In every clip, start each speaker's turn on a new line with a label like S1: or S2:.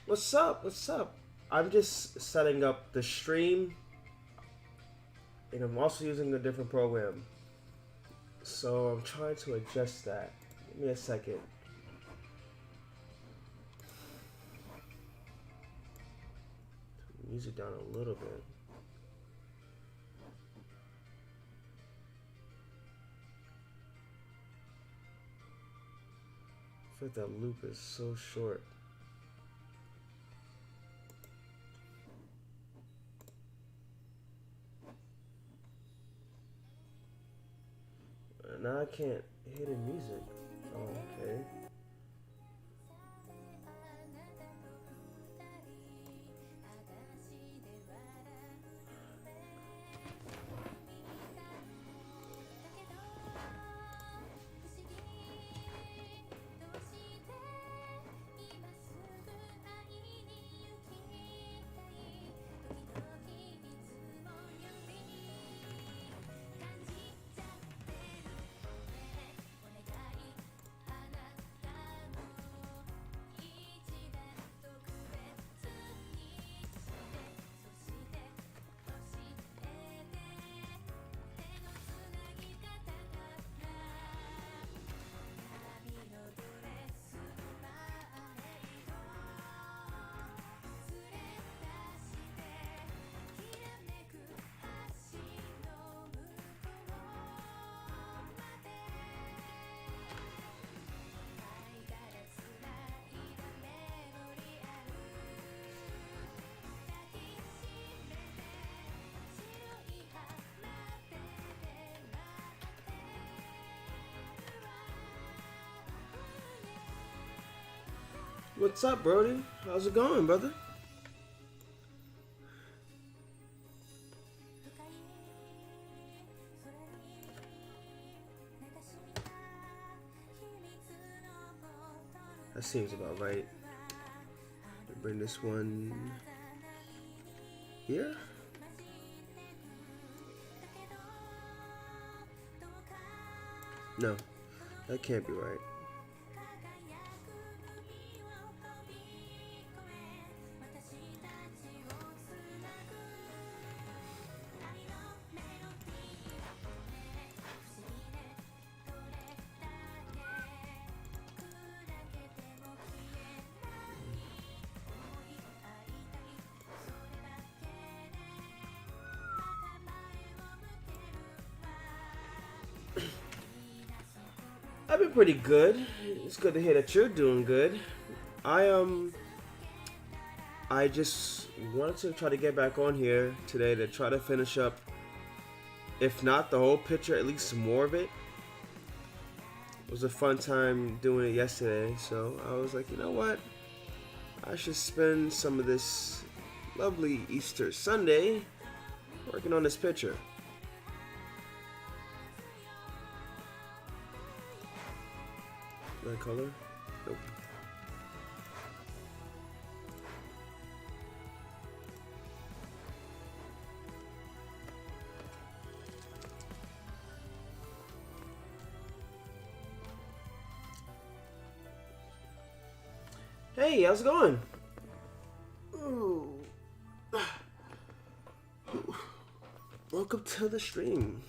S1: What's up? What's up? I'm just setting up the stream, and I'm also using a different program. So I'm trying to adjust that. Give me a second. Turn the music down a little bit. I feel like that loop is so short. Now I can't hear the music. Oh, okay. What's up, Brody? How's it going, brother? That seems about right. Bring this one here. No, that can't be right. I've been pretty good. It's good to hear that you're doing good. I just wanted to try to get back on here today to try to finish up, if not the whole picture, at least more of it. It was a fun time doing it yesterday, so I was like, you know what? I should spend some of this lovely Easter Sunday working on this picture. That color? Nope. Hey, how's it going? Ooh. Welcome to the stream.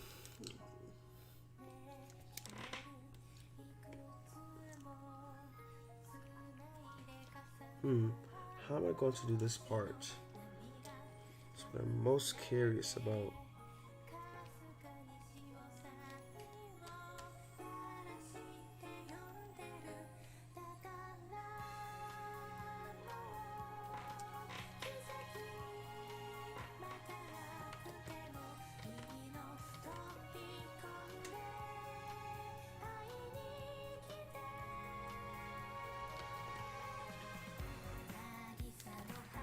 S1: How am I going to do this part? That's what I'm most curious about.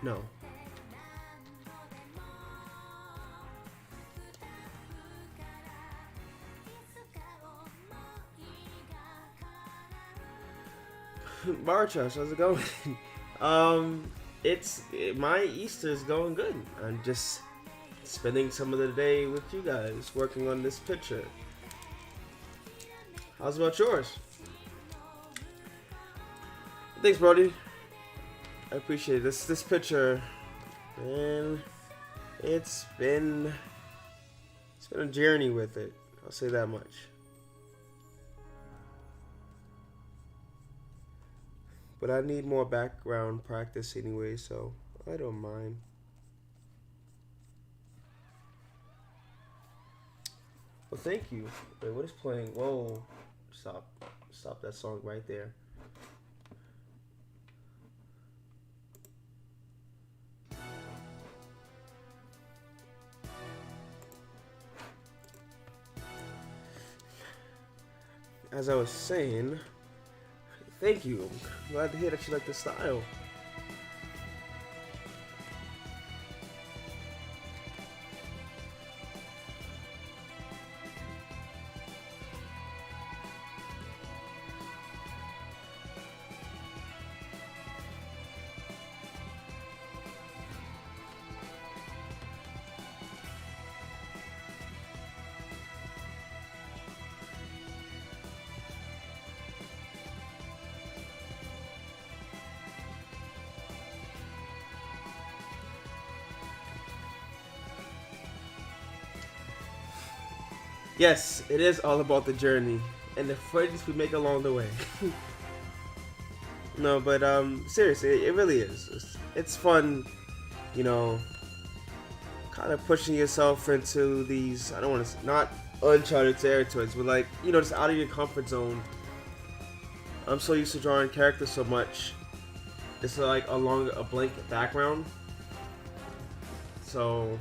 S1: No. Barchas, how's it going? My Easter's going good. I'm just spending some of the day with you guys working on this picture. How's about yours? Thanks, Brody. I appreciate this picture, man. It's been a journey with it. I'll say that much. But I need more background practice anyway, so I don't mind. Well, thank you. Wait, what is playing? Whoa, stop that song right there. As I was saying, thank you. I'm glad to hear that you like the style. Yes, it is all about the journey and the friends we make along the way. No, but seriously, it really is. It's fun, you know, kind of pushing yourself into these. I don't want to not uncharted territories, but like just out of your comfort zone. I'm so used to drawing characters so much. It's like along a blank background, so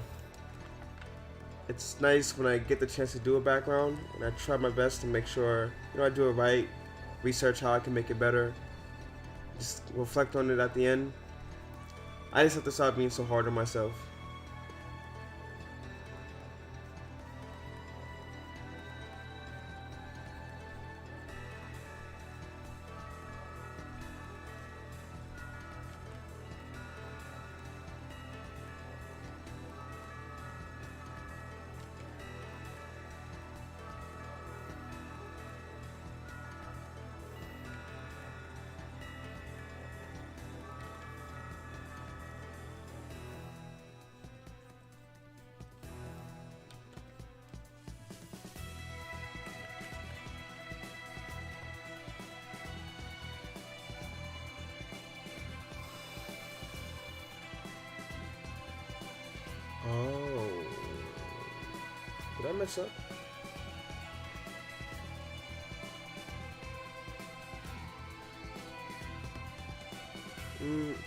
S1: it's nice when I get the chance to do a background, and I try my best to make sure I do it right, research how I can make it better, just reflect on it at the end. I just have to stop being so hard on myself. Oh, did I mess up?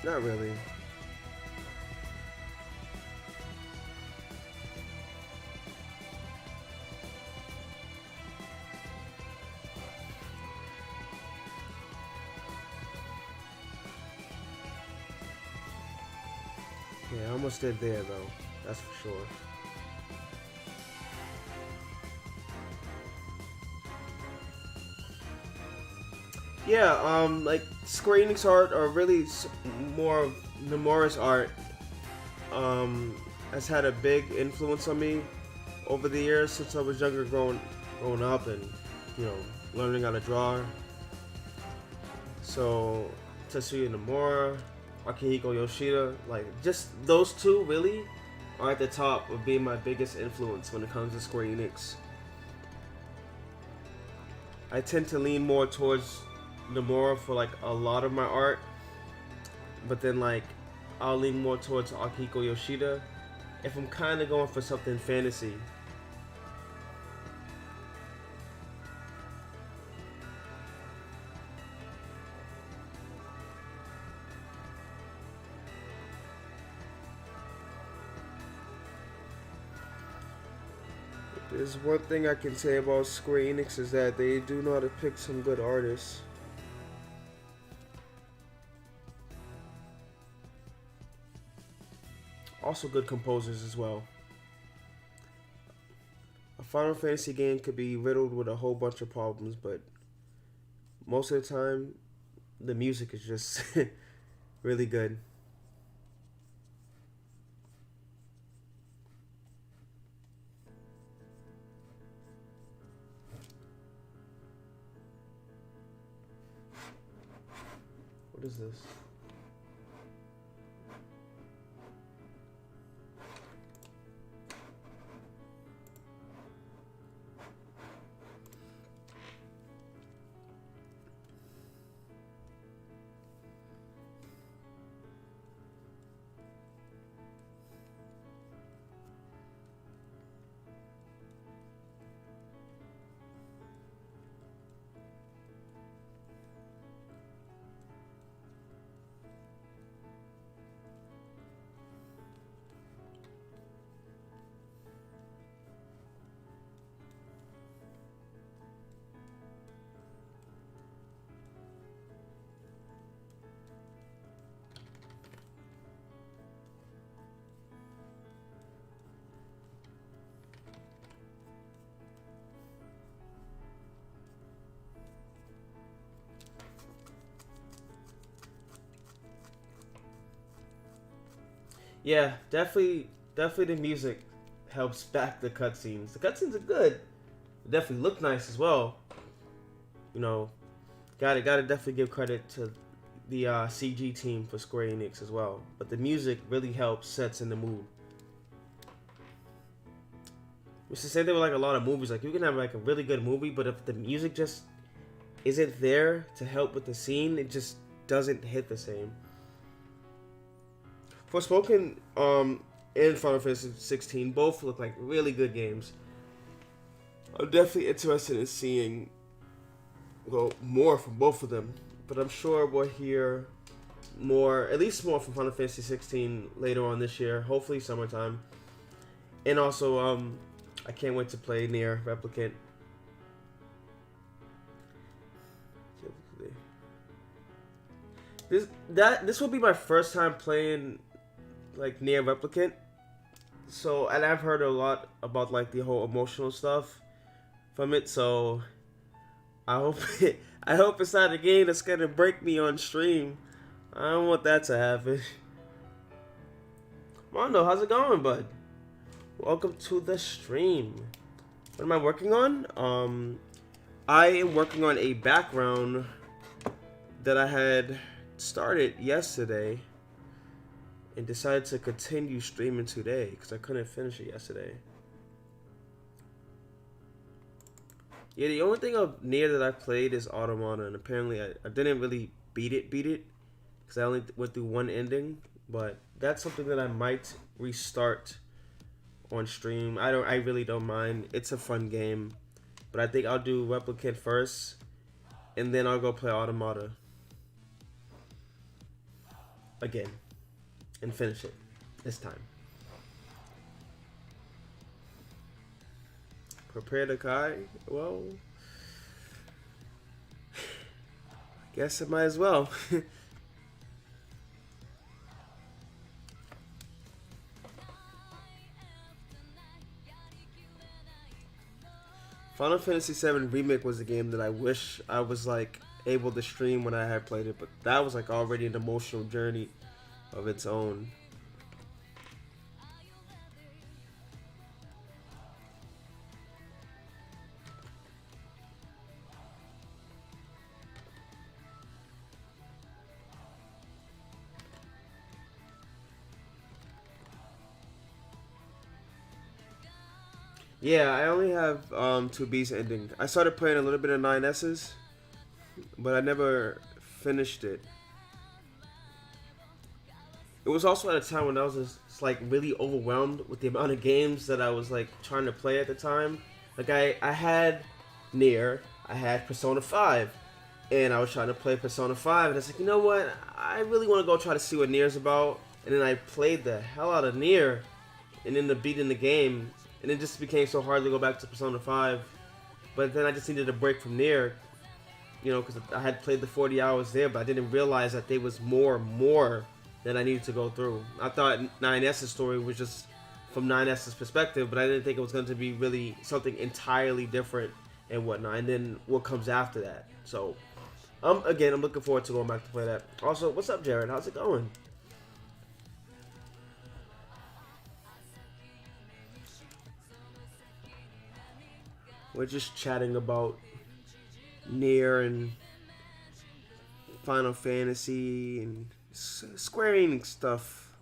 S1: Not really. Yeah, I almost did there though. That's for sure. Yeah, like Square Enix art, or really more of Nomura's art, has had a big influence on me over the years since I was younger, growing up, and you know, learning how to draw. So Tetsuya Nomura, Akihiko Yoshida, like just those two really are at the top of being my biggest influence when it comes to Square Enix. I tend to lean more towards Nomura for like a lot of my art, but then like I'll lean more towards Akihiko Yoshida if I'm kind of going for something fantasy. There's one thing I can say about Square Enix is that they do know how to pick some good artists. Also good composers as well. A Final Fantasy game could be riddled with a whole bunch of problems, but most of the time, the music is just really good. What is this? Yeah, definitely the music helps back the cutscenes. The cutscenes are good. They definitely look nice as well. You know, gotta definitely give credit to the CG team for Square Enix as well. But the music really helps sets in the mood. It's the same thing with like a lot of movies. Like you can have like a really good movie, but if the music just isn't there to help with the scene, it just doesn't hit the same. Forspoken and Final Fantasy 16 both look like really good games. I'm definitely interested in seeing more from both of them, but I'm sure we'll hear more, at least more from Final Fantasy 16 later on this year, hopefully summertime. And also, I can't wait to play Nier Replicant. This will be my first time playing like Nier Replicant. So, and I've heard a lot about like the whole emotional stuff from it. So, I hope it's not a game that's gonna break me on stream. I don't want that to happen. Mondo, how's it going, bud? Welcome to the stream. What am I working on? I am working on a background that I had started yesterday and decided to continue streaming today because I couldn't finish it yesterday. Yeah, the only thing of Nier that I played is Automata, and apparently I didn't really beat it because I only went through one ending, but that's something that I might restart on stream. I really don't mind. It's a fun game, but I think I'll do Replicant first, and then I'll go play Automata again and finish it this time. Prepare to Kai? Well, I guess I might as well. Final Fantasy VII Remake was a game that I wish I was like able to stream when I had played it, but that was like already an emotional journey of its own. Yeah, I only have 2B's ending. I started playing a little bit of 9S's, but I never finished it. It was also at a time when I was just like really overwhelmed with the amount of games that I was like trying to play at the time. Like I had Nier, I had Persona 5, and I was trying to play Persona 5, and it's like, you know what? I really want to go try to see what Nier's about. And then I played the hell out of Nier, and ended up beating the game. And it just became so hard to go back to Persona 5. But then I just needed a break from Nier, you know, because I had played the 40 hours there, but I didn't realize that there was more that I needed to go through. I thought 9S's story was just from 9S's perspective, but I didn't think it was going to be really something entirely different and whatnot. And then what comes after that. So, again, I'm looking forward to going back to play that. Also, what's up, Jared? How's it going? We're just chatting about Nier and Final Fantasy and Square Enix stuff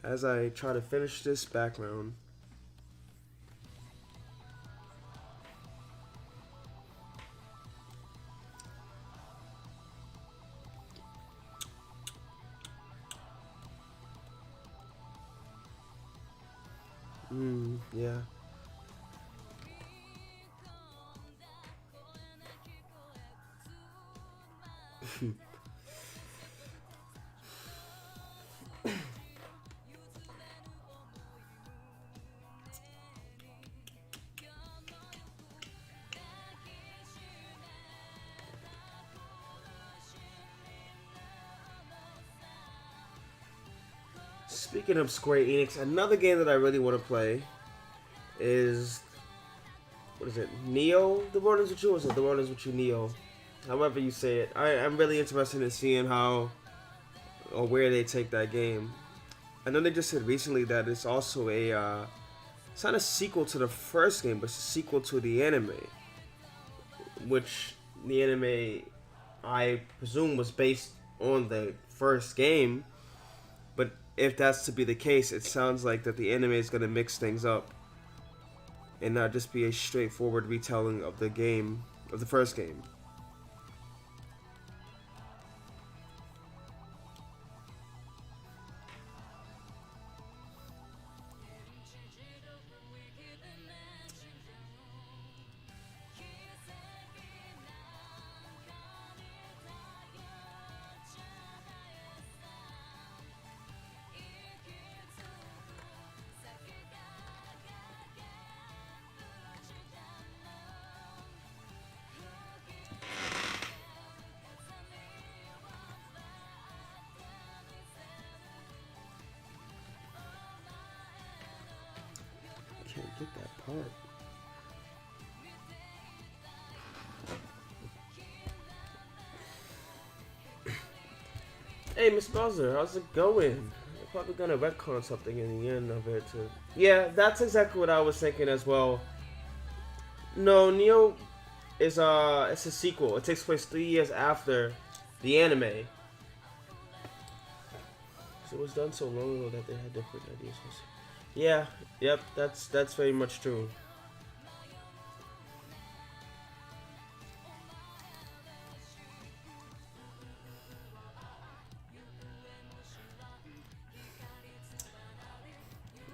S1: as I try to finish this background. Yeah. Speaking of Square Enix, another game that I really want to play is, what is it? Neo? The World Is With You, or is it The World Is With You Neo? However you say it. I'm really interested in seeing how or where they take that game. I know they just said recently that it's also a it's not a sequel to the first game, but it's a sequel to the anime, which the anime I presume was based on the first game. But if that's to be the case, it sounds like that the anime is going to mix things up and not just be a straightforward retelling of the game, of the first game. I can't get that part. Hey, Miss Bowser, how's it going? We're probably gonna retcon something in the end of it. Too. Yeah, that's exactly what I was thinking as well. No, Neo is it's a sequel. It takes place 3 years after the anime. So it was done so long ago that they had different ideas. Yeah, yep, that's very much true.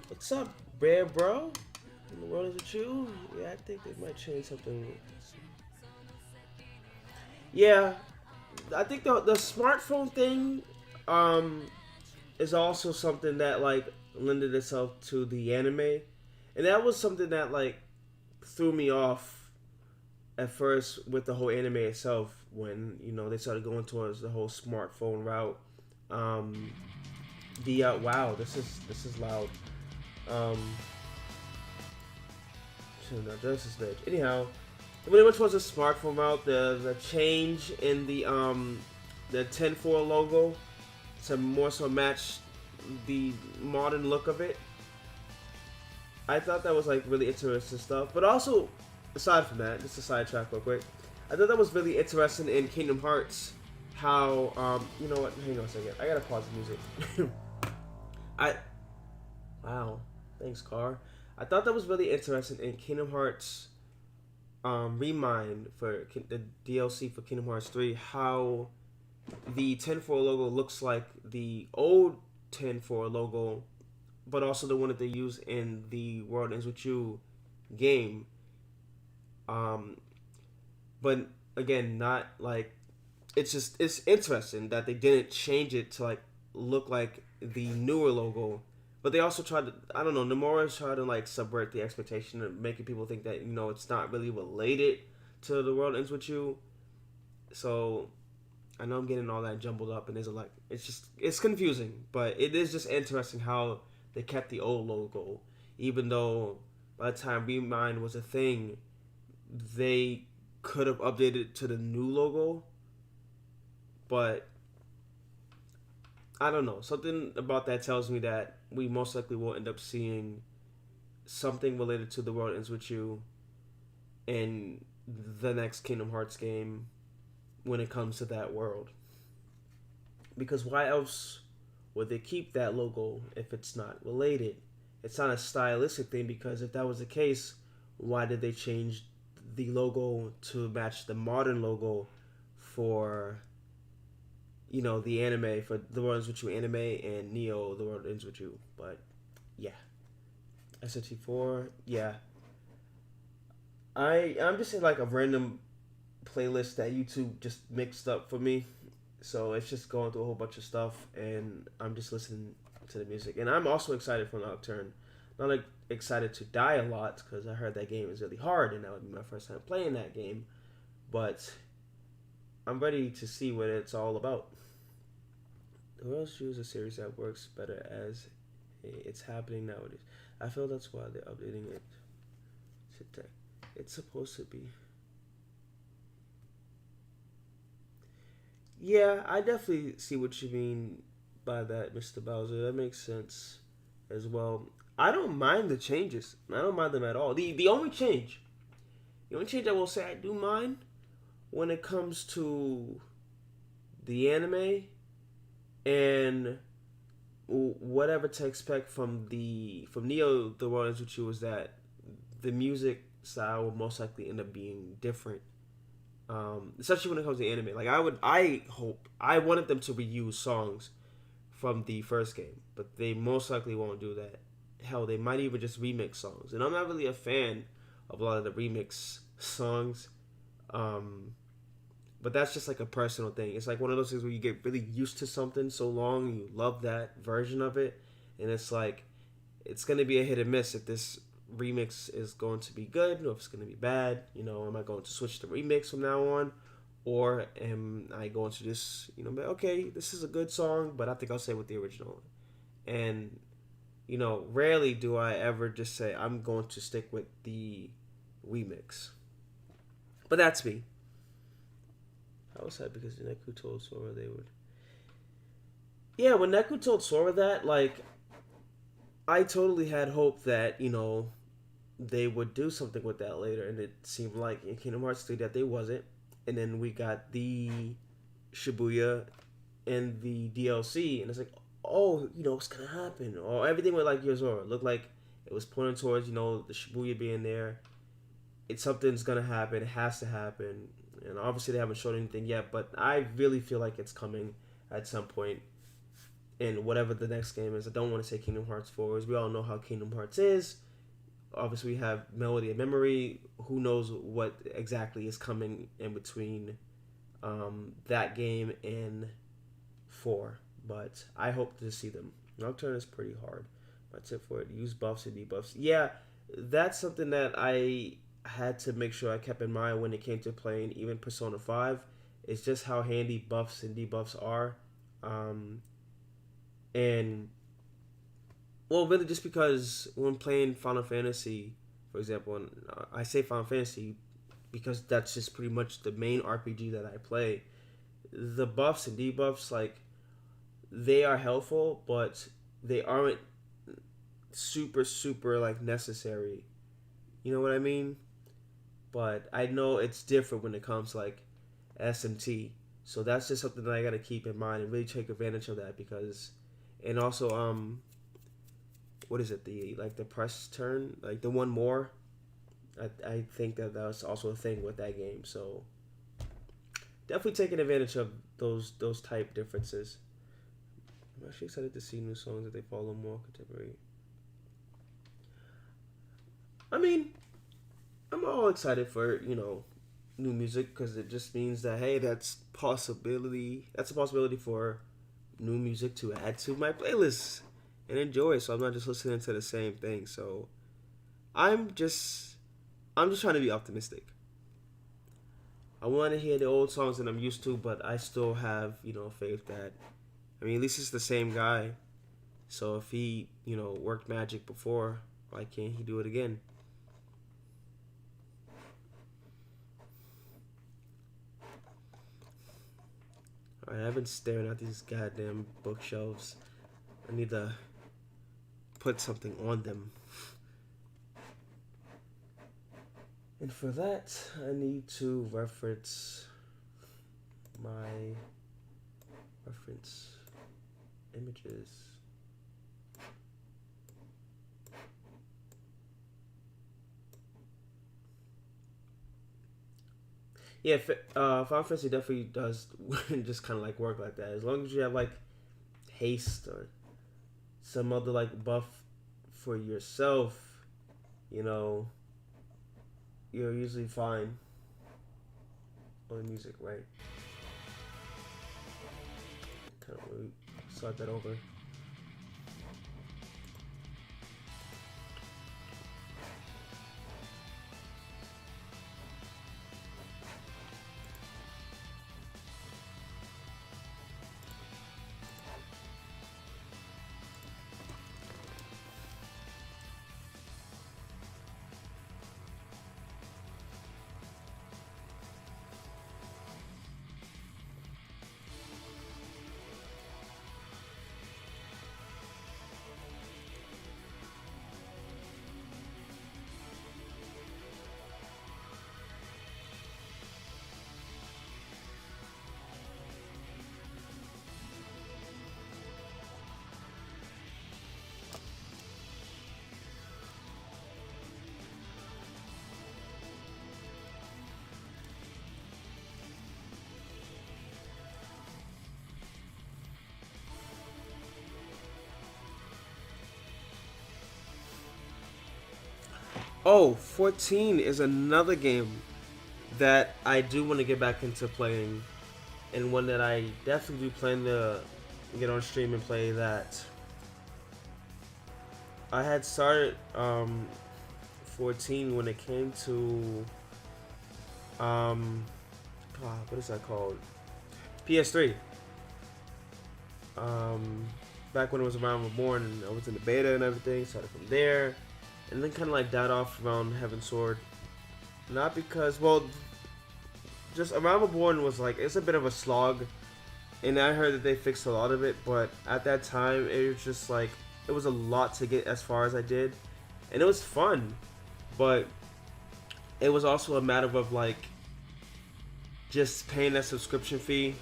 S1: What's up, Bear Bro? In the world is with you? Yeah, I think they might change something. Yeah, I think the smartphone thing um is also something that like lended itself to the anime, and that was something that like threw me off at first with the whole anime itself when they started going towards the whole smartphone route. Um, the wow, this is loud. Um, should not address this bitch. Anyhow, when it went towards the smartphone route, the change in the 10-4 logo to more so match the modern look of it. I thought that was like really interesting stuff. But also, aside from that, just a sidetrack real quick. I thought that was really interesting in Kingdom Hearts. How you know what? Hang on a second. I gotta pause the music. I wow. Thanks, Car. I thought that was really interesting in Kingdom Hearts Remind for the DLC for Kingdom Hearts 3. How the 10-4 logo looks like the old 10-4 logo, but also the one that they use in the World Ends With You game. Um, but again, not like it's interesting that they didn't change it to like look like the newer logo. But they also tried to, I don't know, Nomura's tried to like subvert the expectation of making people think that it's not really related to The World Ends With You. So I know I'm getting all that jumbled up, and it's confusing, but it is just interesting how they kept the old logo, even though by the time Remind was a thing, they could have updated to the new logo, but I don't know. Something about that tells me that we most likely will end up seeing something related to The World Ends With You in the next Kingdom Hearts game when it comes to that world. Because why else would they keep that logo if it's not related? It's not a stylistic thing, because if that was the case, why did they change the logo to match the modern logo for the anime, for The World Ends With You anime and Neo The World Ends With You? But yeah. SFT4, yeah. I'm just in like a random playlist that YouTube just mixed up for me. So it's just going through a whole bunch of stuff, and I'm just listening to the music. And I'm also excited for Nocturne. Not like excited to die a lot, because I heard that game is really hard, and that would be my first time playing that game. But I'm ready to see what it's all about. Who else choose a series that works better as it's happening nowadays? I feel that's why they're updating it. It's supposed to be. Yeah, I definitely see what you mean, by that, Mr. Bowser. That makes sense as well. I don't mind the changes. I don't mind them at all. The only change I will say I do mind when it comes to the anime and whatever to expect from Neo the World Ends was that the music style will most likely end up being different. Especially when it comes to anime. Like I wanted them to reuse songs from the first game, but they most likely won't do that. Hell, they might even just remix songs, and I'm not really a fan of a lot of the remix songs. Um, but that's just like a personal thing. It's like one of those things where you get really used to something so long, and you love that version of it, and it's like it's gonna be a hit and miss if this remix is going to be good or if it's gonna be bad. You know, am I going to switch to remix from now on, or am I going to just be okay? This is a good song, but I think I'll stay with the original. And rarely do I ever just say I'm going to stick with the remix. But that's me. I was sad because Neku told Sora they would. Yeah, when Neku told Sora that, like, I totally had hope that they would do something with that later, and it seemed like in Kingdom Hearts 3 that they wasn't. And then we got the Shibuya and the DLC, and it's like, oh, what's gonna happen? Or everything with like Yozora looked like it was pointing towards the Shibuya being there. It's something's gonna happen. It has to happen, and obviously they haven't shown anything yet. But I really feel like it's coming at some point in whatever the next game is. I don't want to say Kingdom Hearts 4, as we all know how Kingdom Hearts is. Obviously, we have Melody and Memory. Who knows what exactly is coming in between that game and 4. But I hope to see them. Nocturne is pretty hard. My tip for it: use buffs and debuffs. Yeah, that's something that I had to make sure I kept in mind when it came to playing even Persona 5. It's just how handy buffs and debuffs are. And well, really, just because when playing Final Fantasy, for example, and I say Final Fantasy because that's just pretty much the main RPG that I play. The buffs and debuffs, like, they are helpful, but they aren't super like necessary. You know what I mean? But I know it's different when it comes to like SMT. So that's just something that I gotta keep in mind and really take advantage of that because, and also what is it, the press turn, like the one more. I think that was also a thing with that game. So definitely taking advantage of those type differences. I'm actually excited to see new songs that they follow more contemporary. I mean, I'm all excited for new music because it just means that hey, that's a possibility for new music to add to my playlist and enjoy. So I'm not just listening to the same thing. So I'm just trying to be optimistic. I want to hear the old songs that I'm used to, but I still have faith that at least it's the same guy. So if he worked magic before, why can't he do it again? Alright, I've been staring at these goddamn bookshelves. I need to put something on them. And for that, I need to reference my reference images. Yeah, Final Fantasy definitely does just kind of like work like that. As long as you have like haste or some other like buff for yourself, you're usually fine on the music, right? Kind of really start that over. Oh, 14 is another game that I do want to get back into playing, and one that I definitely do plan to get on stream and play. That I had started 14 when it came to what is that called? PS3. Um, Back when it was around Reborn, and I was in the beta and everything. Started from there, and then kind of like died off around Heaven Sword. Not because, well, just around Reborn was like it's a bit of a slog, and I heard that they fixed a lot of it. But at that time, it was just like it was a lot to get as far as I did, and it was fun, but it was also a matter of like just paying that subscription fee,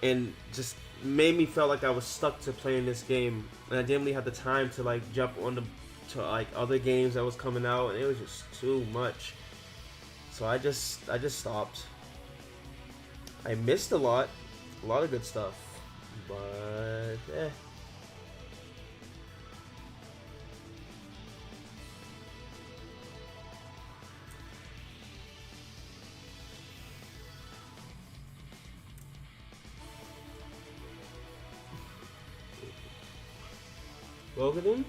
S1: and just made me feel like I was stuck to playing this game, and I didn't really have the time to like jump on to like other games that was coming out, and it was just too much. So I just stopped. I missed a lot of good stuff, but eh. Logan?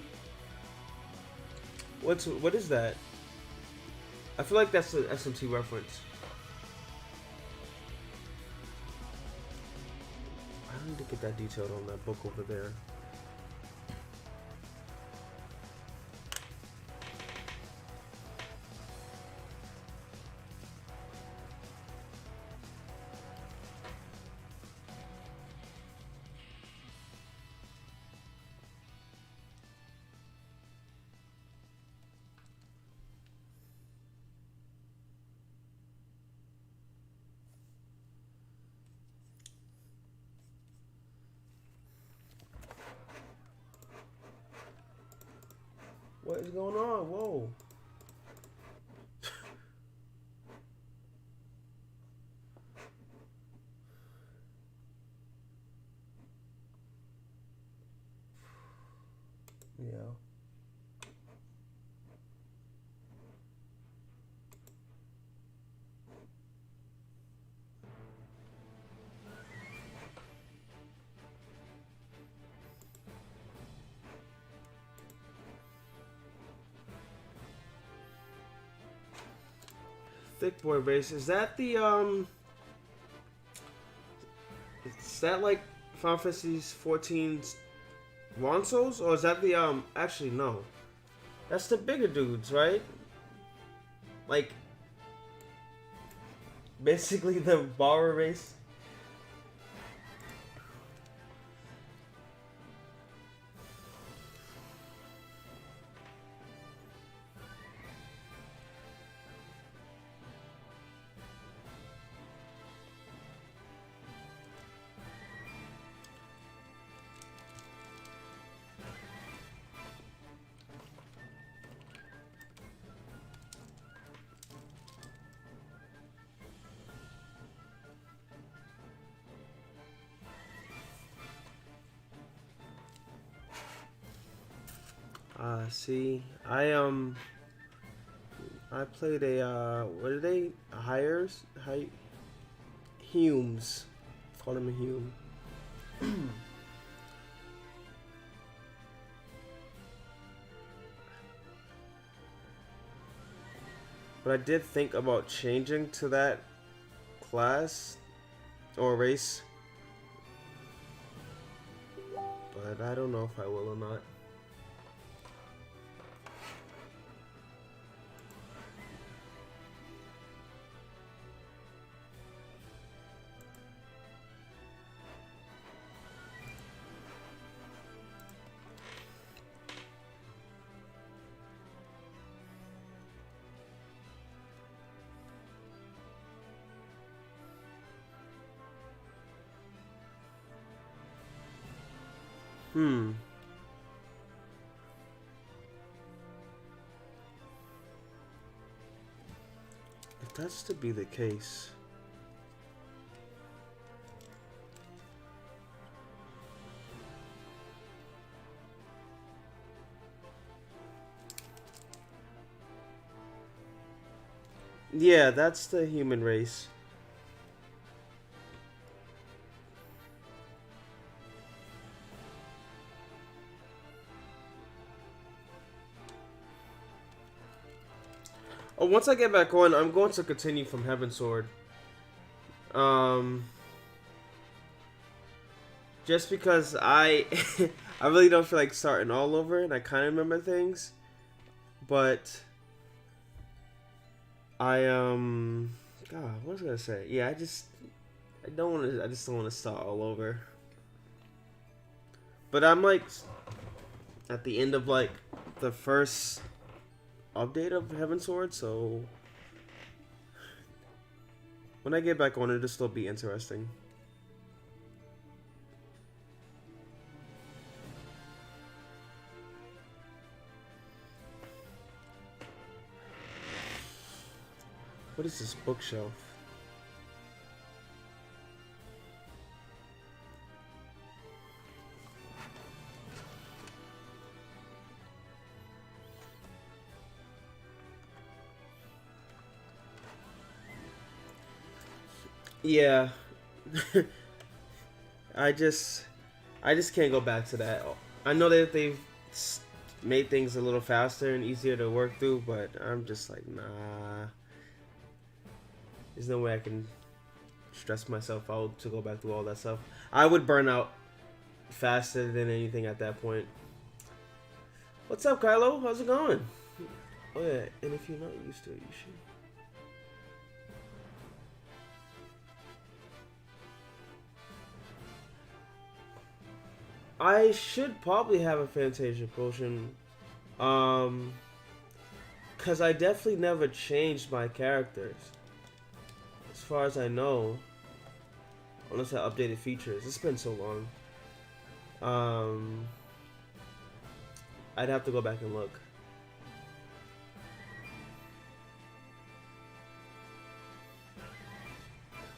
S1: What is that? I feel like that's an SMT reference. I need to get that detailed on that book over there. What is going on? Whoa. Yeah. Thick Boy Race. Is that the is that like Final Fantasy 14's Ronsos, or is that the actually no. That's the bigger dudes, right? Like basically the borrower race. See, I played a what are they? Hires? Humes. Call him a Hume. But I did think about changing to that class or race. But I don't know if I will or not. If that's to be the case, Yeah, that's the human race. Oh, once I get back on, I'm going to continue from Heaven Sword. Um, just because I, I really don't feel like starting all over, and I kind of remember things, but God, what was I gonna say? Yeah, I don't want to, I just don't want to start all over. But I'm like at the end of like the first update of Heaven Sword, so when I get back on it, it'll still be interesting. What is this bookshelf? Yeah, I just I just can't go back to that. I know that they've made things a little faster and easier to work through, but I'm just like, nah. There's no way I can stress myself out to go back through all that stuff. I would burn out faster than anything at that point. What's up, Kylo? How's it going? Oh yeah, and if you're not used to it, you should. I should probably have a Fantasia potion. Um, cause I definitely never changed my characters, as far as I know. Unless I updated features. It's been so long. Um, I'd have to go back and look.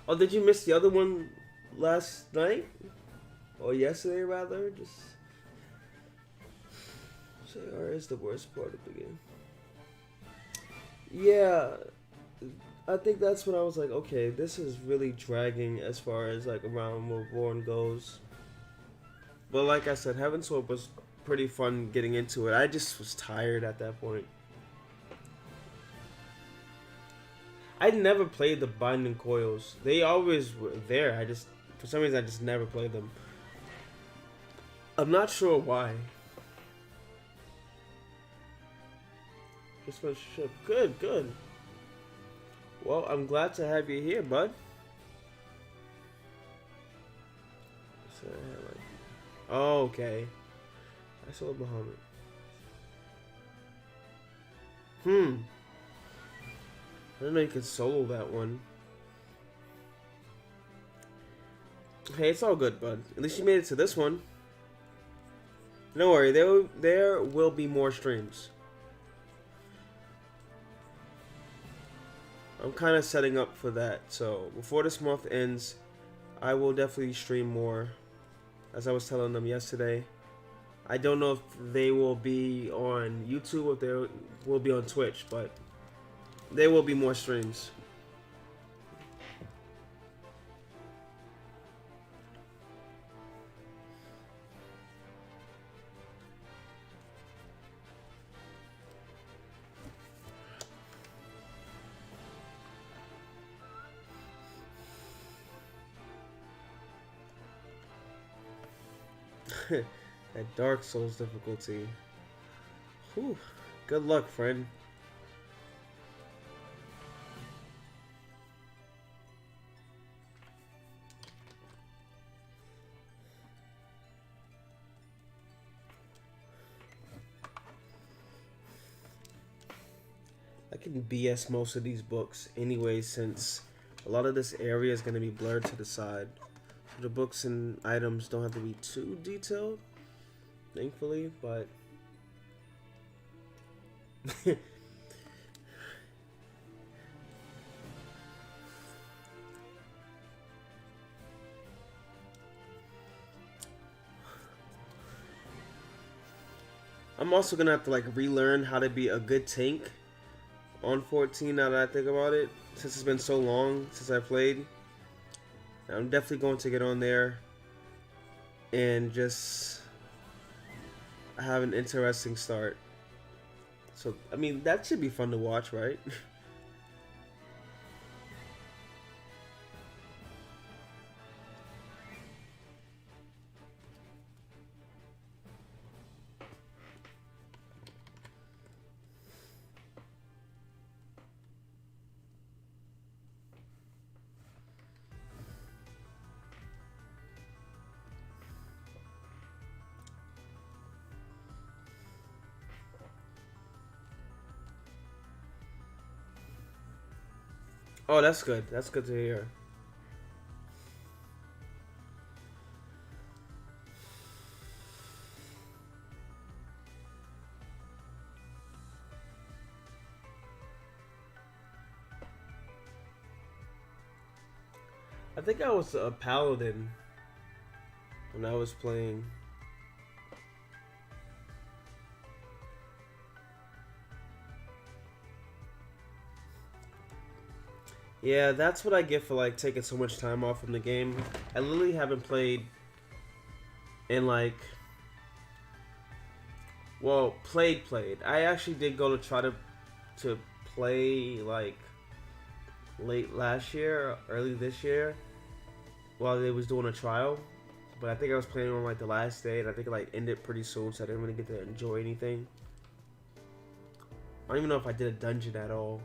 S1: Oh, did you miss the other one last night? Or yesterday, rather? Just JR is the worst part of the game. Yeah, I think that's when I was like, okay, this is really dragging as far as like around Reborn goes. But like I said, Heaven Sword was pretty fun getting into it. I just was tired at that point. I never played the Binding Coils. They always were there. I just, for some reason, I just never played them. I'm not sure why. Just went ship. Good, good. Well, I'm glad to have you here, bud. So, like, oh, okay. I saw Bahamut. I didn't know you could solo that one. Hey, it's all good, bud. At least you made it to this one. Don't worry, there will be more streams. I'm kind of setting up for that, so before this month ends, I will definitely stream more. As I was telling them yesterday, I don't know if they will be on YouTube or if they will be on Twitch, but there will be more streams. That Dark Souls difficulty. Whew. Good luck, friend. I can BS most of these books anyway, since a lot of this area is going to be blurred to the side. The books and items don't have to be too detailed, thankfully, but I'm also gonna have to like relearn how to be a good tank on 14 now that I think about it, since it's been so long since I played. I'm definitely going to get on there and just have an interesting start. So, I mean, that should be fun to watch, right? Oh, that's good. That's good to hear. I think I was a paladin when I was playing. Yeah, that's what I get for like taking so much time off from the game. I literally haven't played in like, well, played. I actually did go to try to play like late last year, early this year, while they was doing a trial. But I think I was playing on like the last day, and I think it like ended pretty soon, so I didn't really get to enjoy anything. I don't even know if I did a dungeon at all.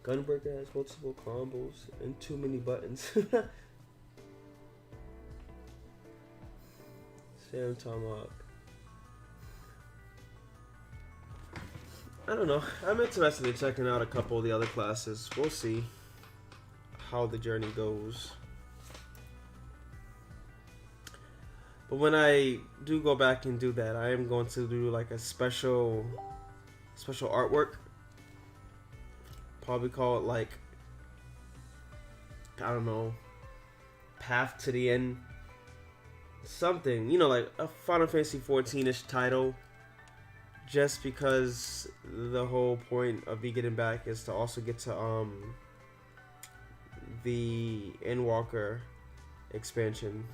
S1: Gunbreaker has multiple combos and too many buttons. Sam Tomahawk. I don't know. I'm interested in checking out a couple of the other classes. We'll see how the journey goes. But when I do go back and do that, I am going to do like a special artwork. Probably call it like, I don't know, Path to the End. Something, you know, like a Final Fantasy 14-ish title. Just because the whole point of me getting back is to also get to the Endwalker expansion.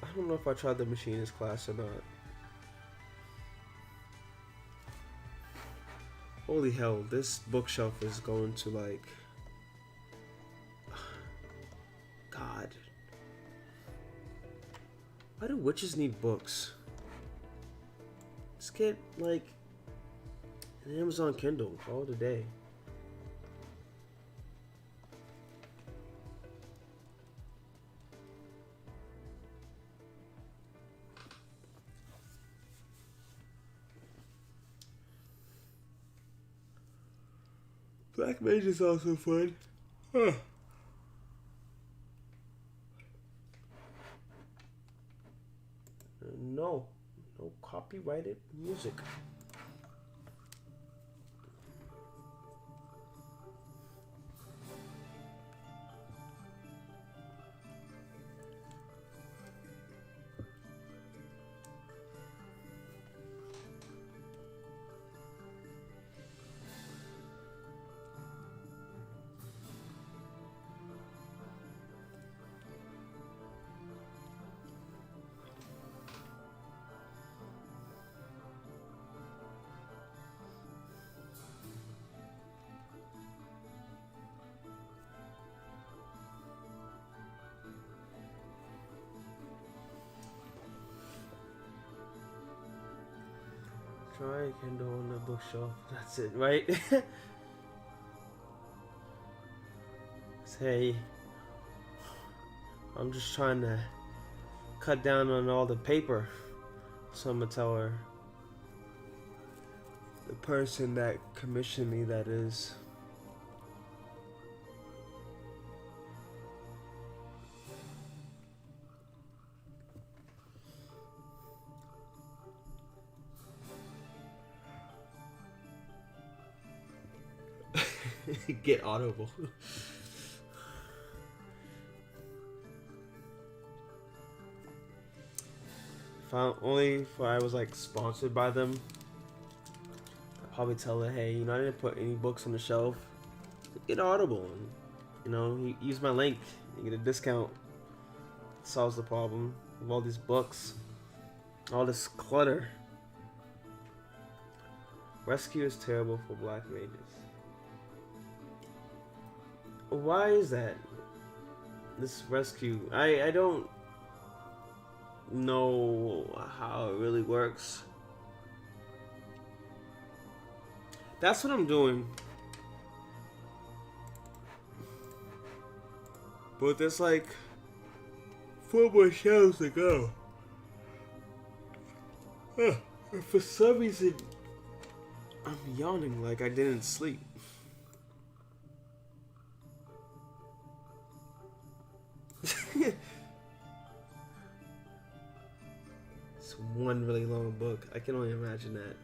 S1: I don't know if I tried the Machinist class or not. Holy hell, this bookshelf is going to like... God. Why do witches need books? Let's get like an Amazon Kindle all the day. Black Mage is also fun. Huh. No copyrighted music. Try Kindle on the bookshelf. That's it, right? Say, I'm just trying to cut down on all the paper. So I'm gonna tell her. The person that commissioned me, that is. Get Audible. Only if I was like sponsored by them, I'd probably tell her, hey, I didn't put any books on the shelf. Get Audible, and use my link. You get a discount. Solves the problem of all these books, all this clutter. Rescue is terrible for black mages. Why is that? This rescue, I don't know how it really works. That's what I'm doing. But there's like 4 more shelves to go. For some reason, I'm yawning like I didn't sleep. It's one really long book. I can only imagine that.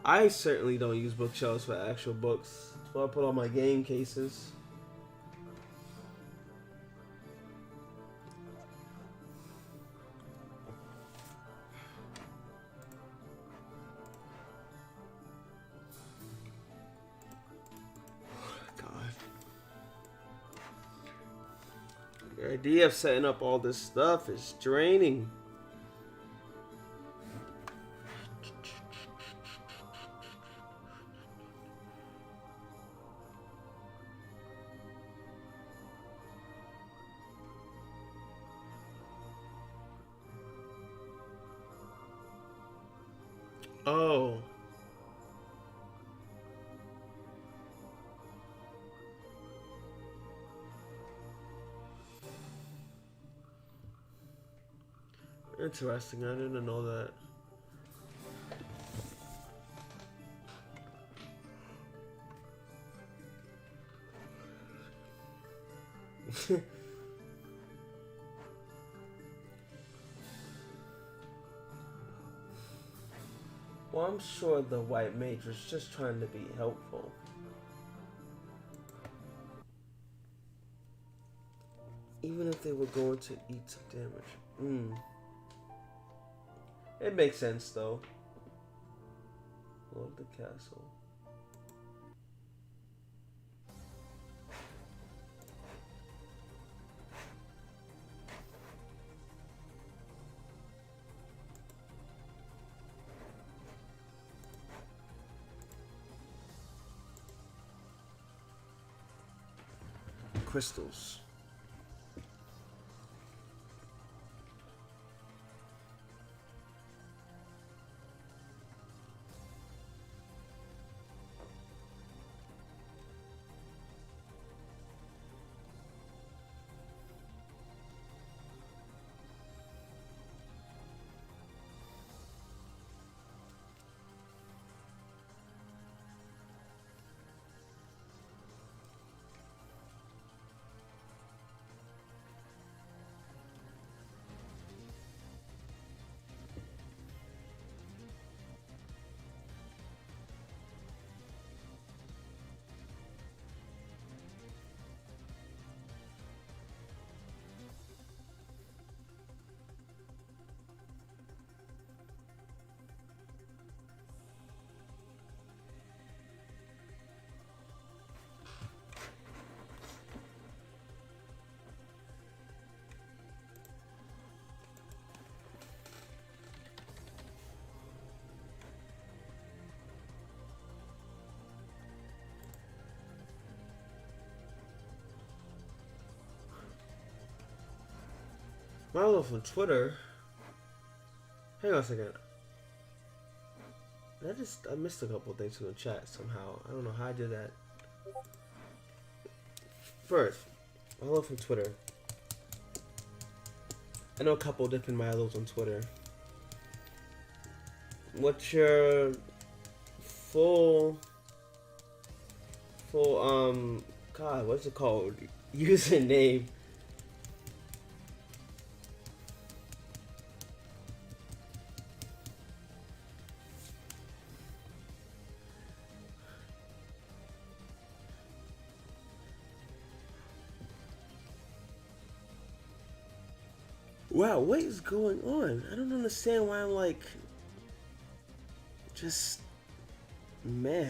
S1: I certainly don't use bookshelves for actual books. So I put all my game cases. The idea of setting up all this stuff is draining. Oh. Interesting, I didn't know that. Well, I'm sure the white mage was just trying to be helpful. Even if they were going to eat some damage. It makes sense, though. Love the castle. Crystals. Milo from Twitter. Hang on a second. I missed a couple things from the chat somehow. I don't know how I did that. First, Milo from Twitter. I know a couple different Milos on Twitter. What's your full God, what's it called? Username. Wow, what is going on? I don't understand why I'm like just meh.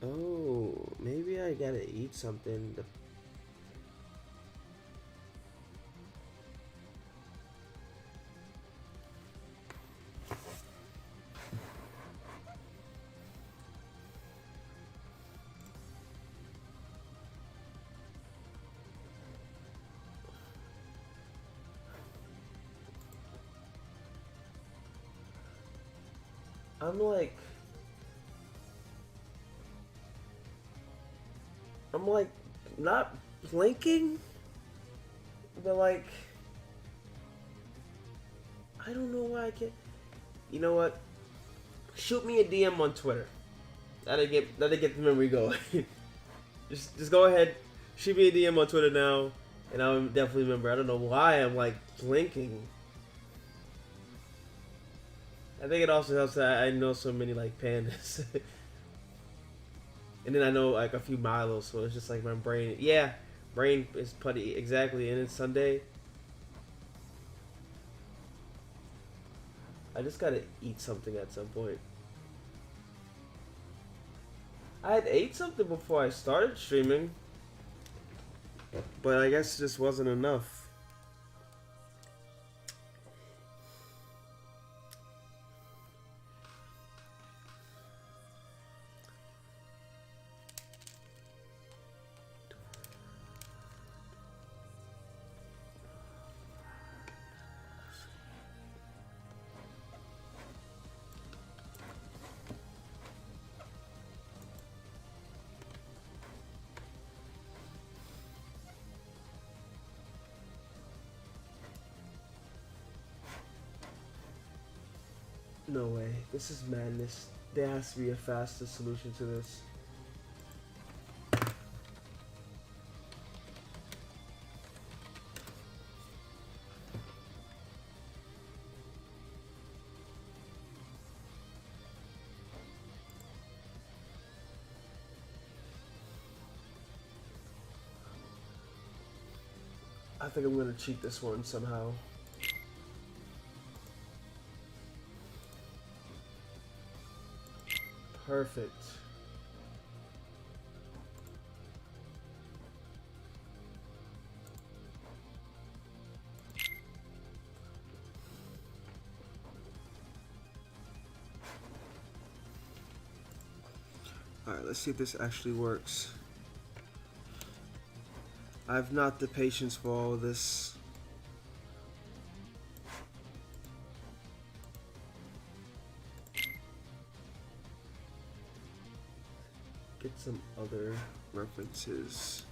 S1: Oh, maybe I gotta eat something. I'm like, I'm like not blinking, but like I don't know why I can't. You know what? Shoot me a DM on Twitter. That'll get the memory going. just go ahead, shoot me a DM on Twitter now, and I'll definitely remember. I don't know why I'm like blinking. I think it also helps that I know so many like pandas, and then I know like a few Milos, so it's just like my brain. Yeah, brain is putty exactly, and it's Sunday. I just gotta eat something at some point. I had ate something before I started streaming, but I guess it just wasn't enough. No way. This is madness. There has to be a faster solution to this. I think I'm gonna cheat this one somehow. Perfect. Alright, let's see if this actually works. I've not the patience for all of this. Get some other references.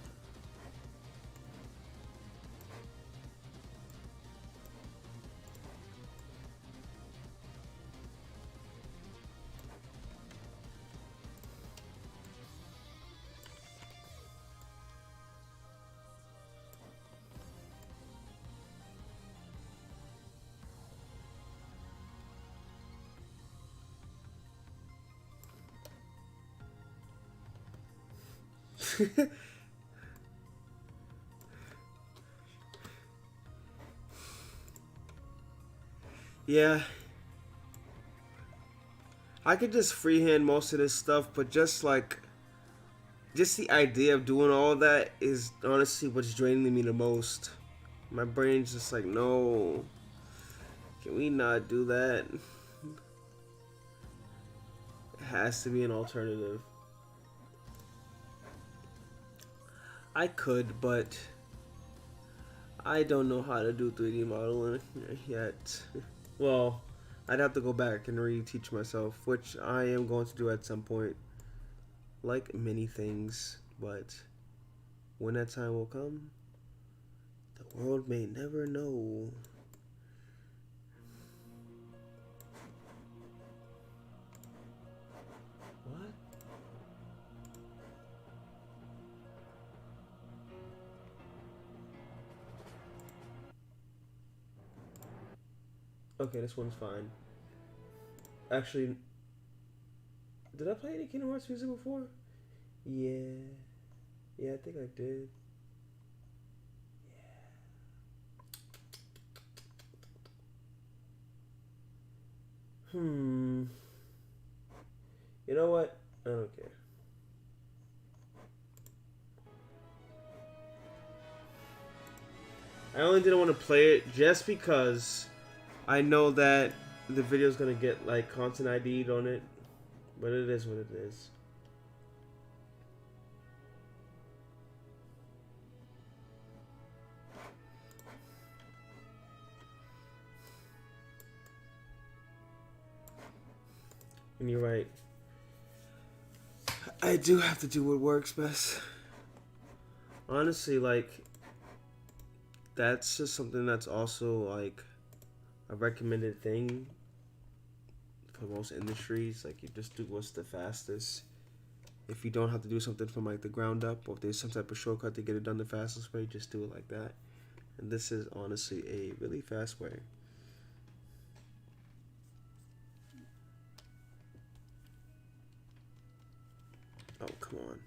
S1: Yeah, I could just freehand most of this stuff, but just the idea of doing all that is honestly what's draining me the most. My brain's just like, no, can we not do that? It has to be an alternative. I could, but I don't know how to do 3D modeling yet. Well, I'd have to go back and reteach myself, which I am going to do at some point. Like many things, but when that time will come, the world may never know. What? Okay, this one's fine. Actually, Did I play any Kingdom Hearts music before? Yeah. Yeah, I think I did. Hmm. You know what? I don't care. I only didn't want to play it just because I know that the video is gonna get like content ID'd on it, but it is what it is. And you're right. I do have to do what works best. Honestly, like, that's just something that's also like a recommended thing for most industries. Like, you just do what's the fastest. If you don't have to do something from like the ground up, or if there's some type of shortcut to get it done the fastest way, just do it like that. And this is honestly a really fast way. Oh, come on.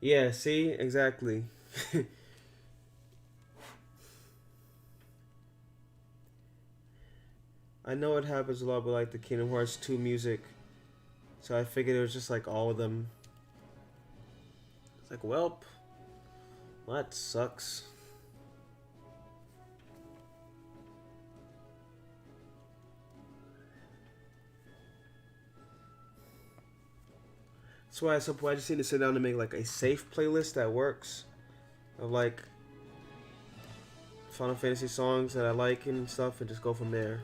S1: Yeah, see? Exactly. I know it happens a lot with like the Kingdom Hearts 2 music. So I figured it was just like all of them. It's like, welp, that sucks. That's why at some point I just need to sit down and make like a safe playlist that works of like Final Fantasy songs that I like and stuff, and just go from there.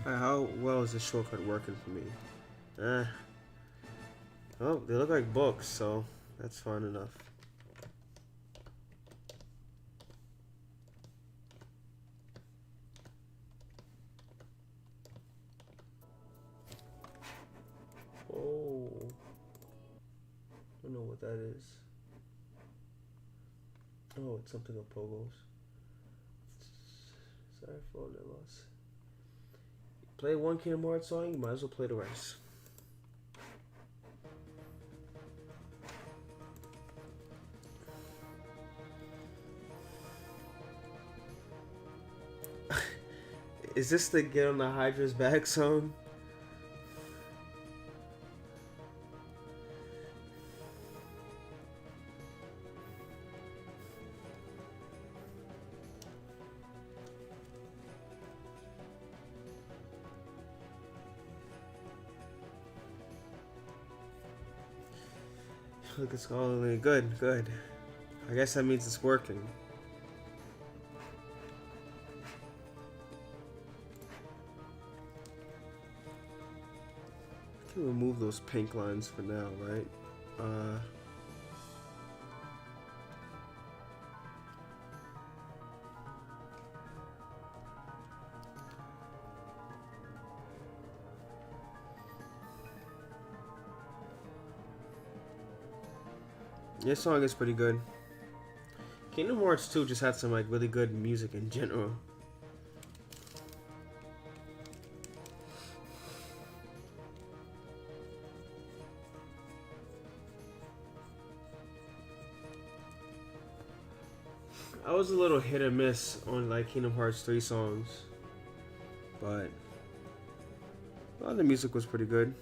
S1: Alright, how well is this shortcut working for me? Oh, they look like books, so that's fine enough. Oh, I don't know what that is. Oh, it's something of Pogos. Sorry for all that loss. Play one Kingdom Hearts song, you might as well play the rest. Is this the Get on the Hydra's Back song? Look, it's all good, good. I guess that means it's working. can remove those pink lines for now, right? This song is pretty good. Kingdom Hearts 2 just had some like really good music in general. I was a little hit or miss on like Kingdom Hearts 3 songs, but a lot of the music was pretty good.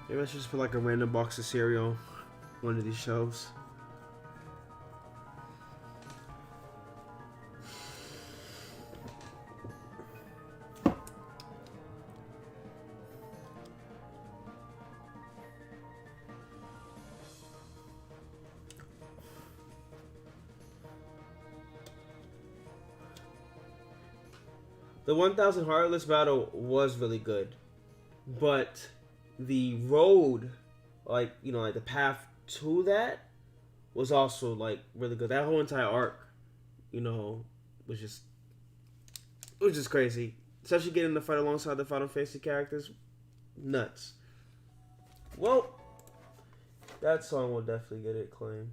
S1: Maybe I should just put like a random box of cereal on one of these shelves. The 1000 Heartless battle was really good, but the road, like, you know, like the path to that was also like really good. That whole entire arc, you know, was just crazy. Especially getting to fight alongside the Final Fantasy characters, nuts. Well, that song will definitely get it claimed.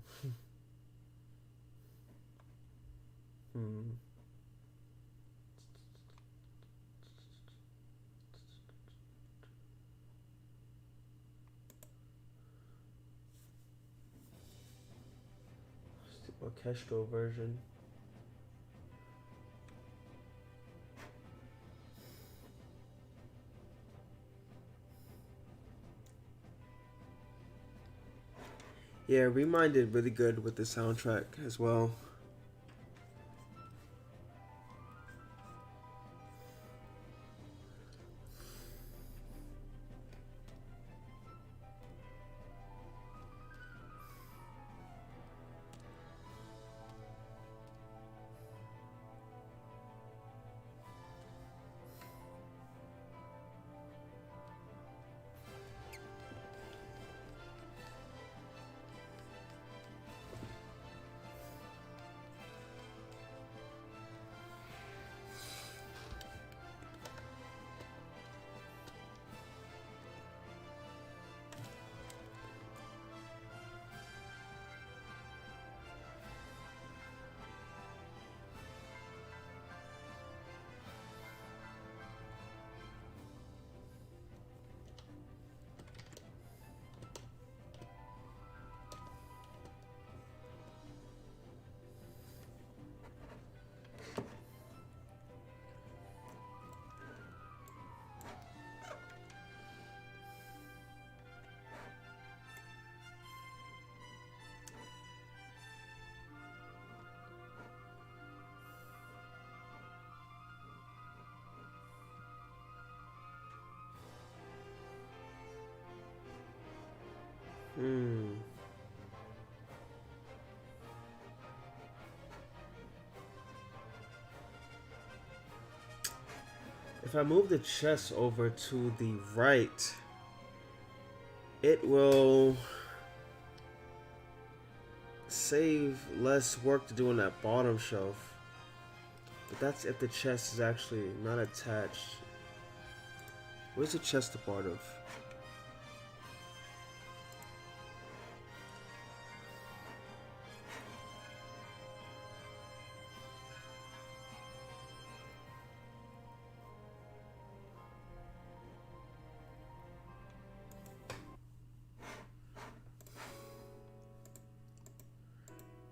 S1: Orchestral version. Yeah, Remind did really good with the soundtrack as well. If I move the chest over to the right, it will save less work to do on that bottom shelf. But that's if the chest is actually not attached. Where's the chest a part of?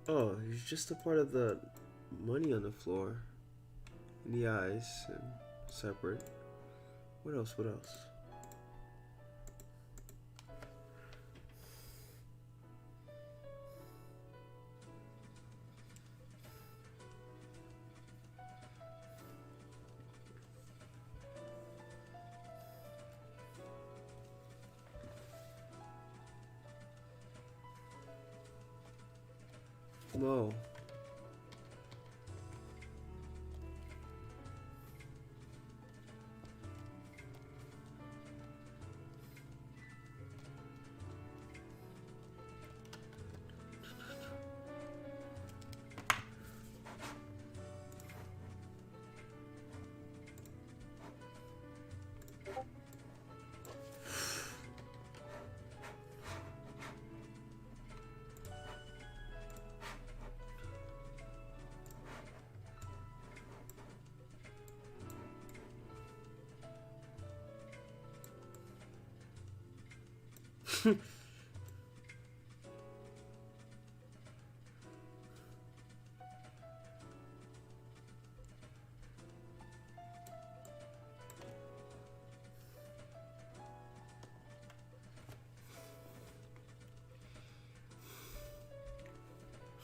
S1: Oh, he's just a part of the money on the floor. In the eyes and separate. What else? What else? Mo.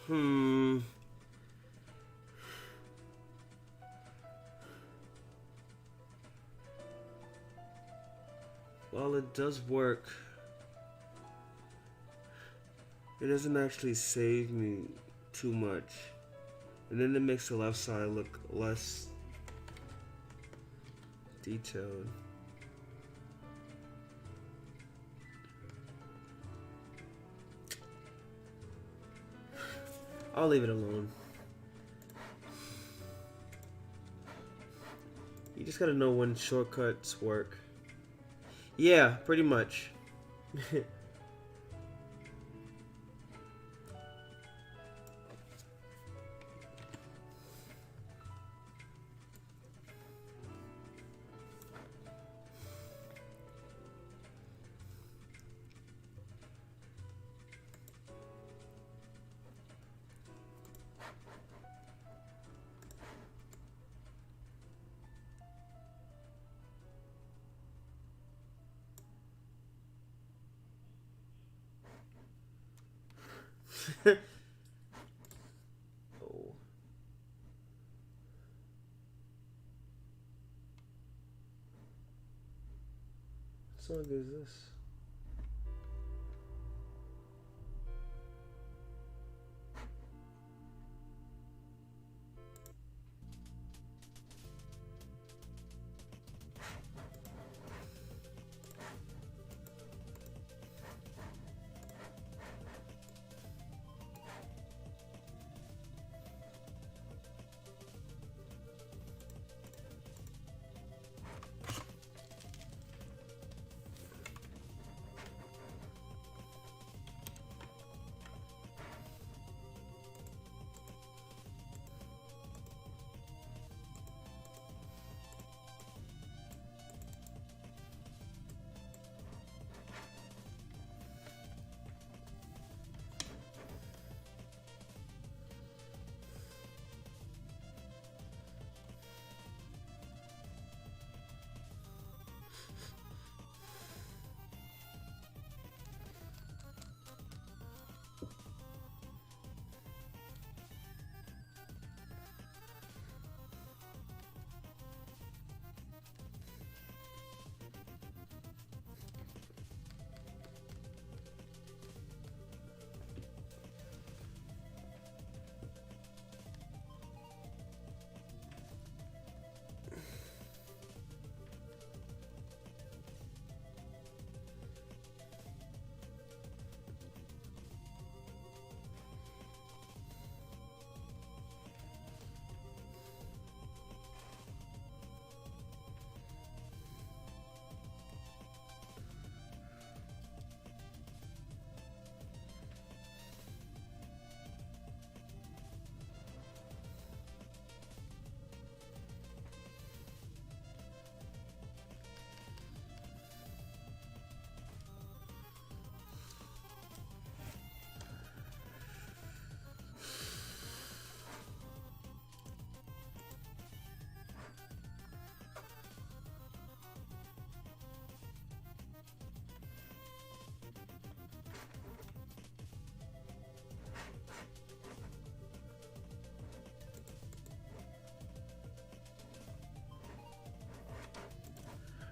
S1: Hmm. While it does work, it doesn't actually save me too much. And then it makes the left side look less detailed. I'll leave it alone. You just gotta know when shortcuts work. Yeah, pretty much. Oh. What song is this?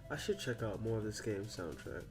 S1: I should check out more of this game's soundtrack.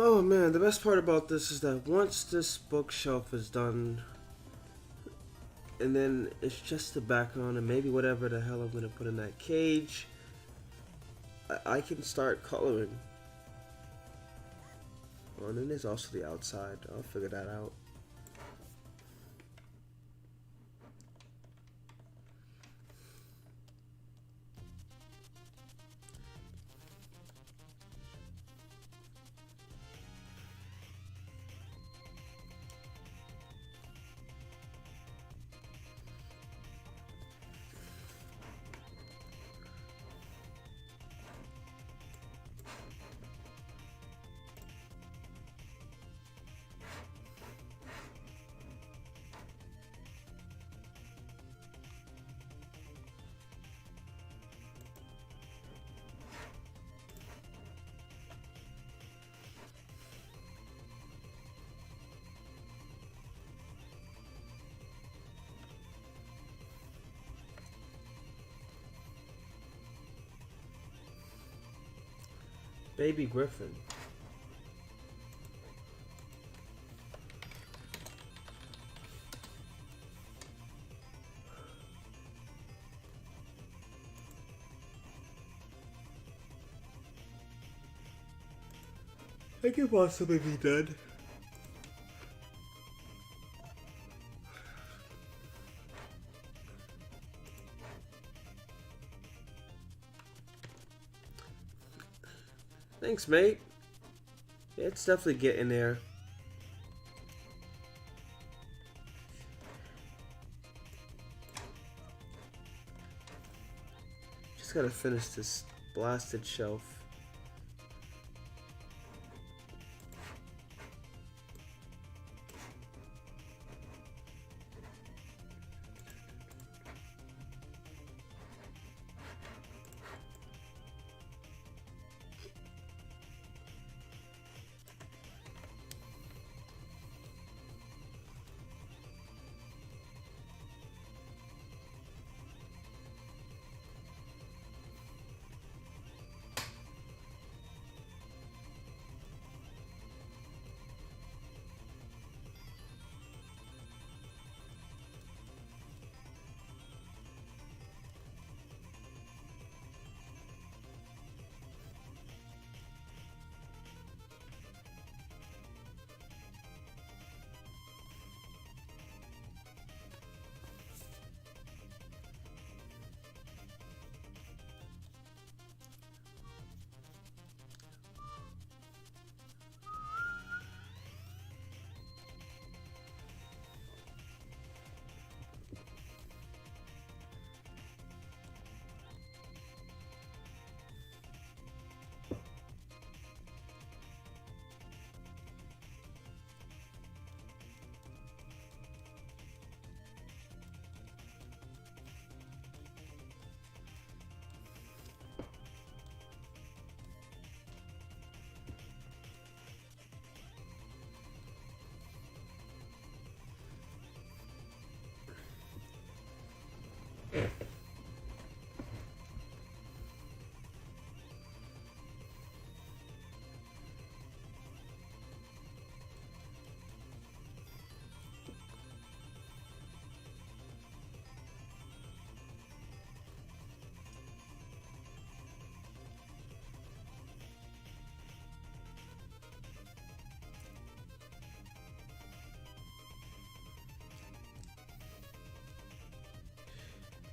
S1: Oh man, the best part about this is that once this bookshelf is done, and then it's just the background and maybe whatever the hell I'm gonna put in that cage, I can start coloring. Oh, and then there's also the outside. I'll figure that out. Baby Griffin. That could possibly be done. Thanks, mate. Yeah, it's definitely getting there. Just gotta finish this blasted shelf.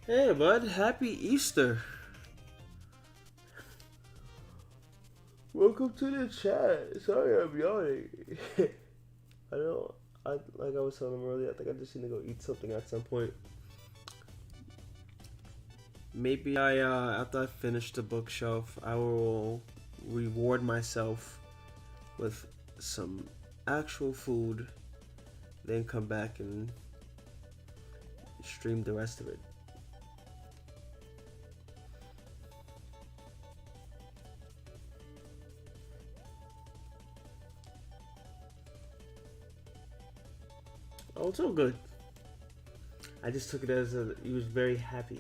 S1: Hey, bud. Happy Easter. Welcome to the chat. Sorry I'm yawning. I don't. Like I was telling him earlier, I think I just need to go eat something at some point. Maybe after I finish the bookshelf, I will reward myself with some actual food, then come back and stream the rest of it. Oh, it's all good. I just took it as he was very happy.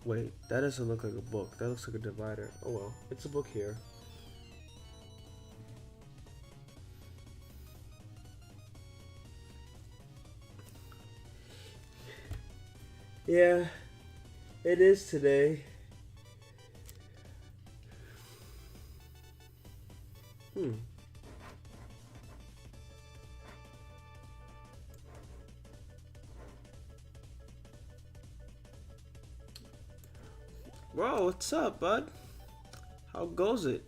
S1: Wait, that doesn't look like a book. That looks like a divider. Oh well, it's a book here. Yeah, it is today. Hmm. Bro, what's up, bud? How goes it?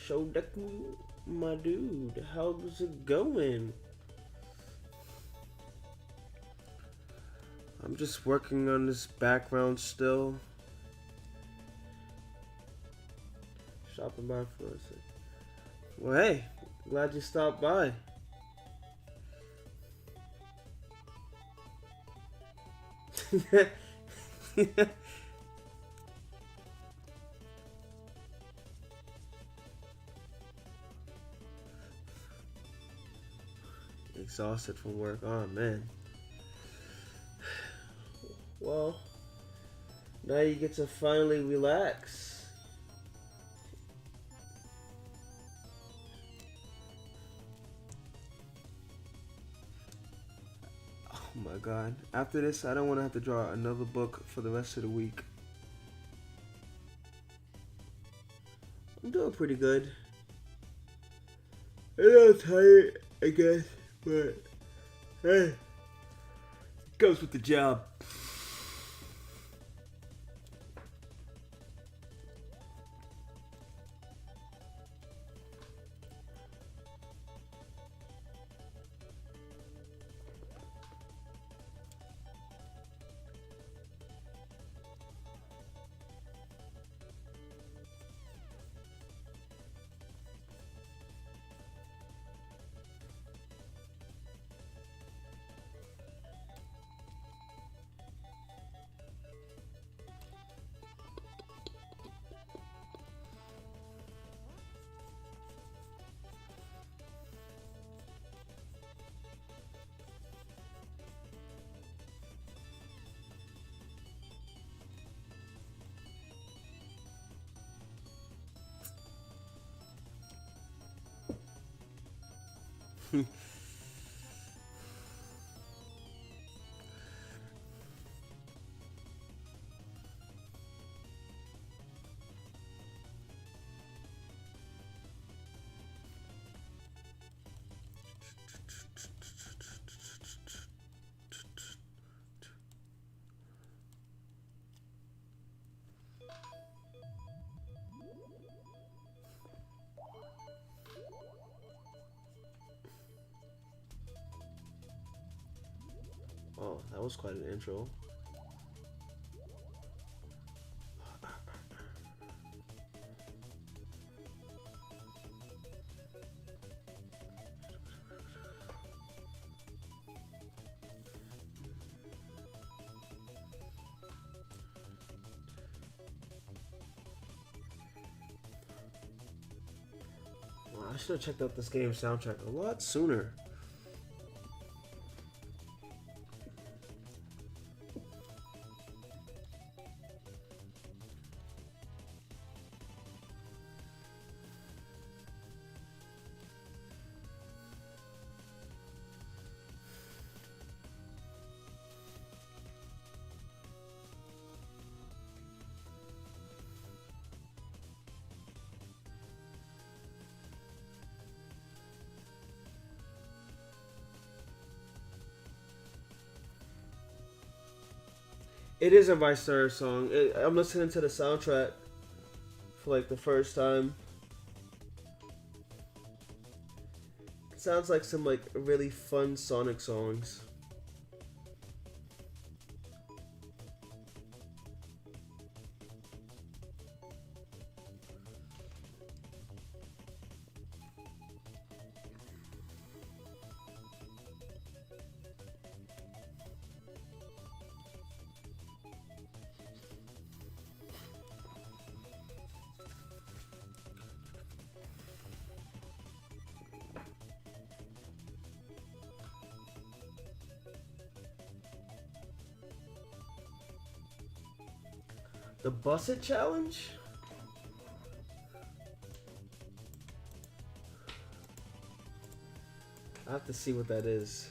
S1: Shodaku, my dude, how's it going? I'm just working on this background still. Shopping by for a sec. Well, hey, glad you stopped by. Exhausted from work. Oh man. Well, now you get to finally relax. Oh my god. After this, I don't want to have to draw another book for the rest of the week. I'm doing pretty good. A little tired, I guess, but hey, goes with the job. Oh, that was quite an intro. Well, I should have checked out this game's soundtrack a lot sooner. It is a Vice Star song. I'm listening to the soundtrack for like the first time. It sounds like some like really fun Sonic songs. The Busset Challenge? I have to see what that is.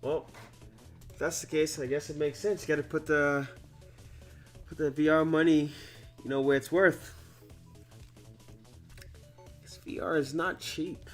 S1: Well, if that's the case, I guess it makes sense. You gotta put the VR money, you know, where it's worth. This VR is not cheap.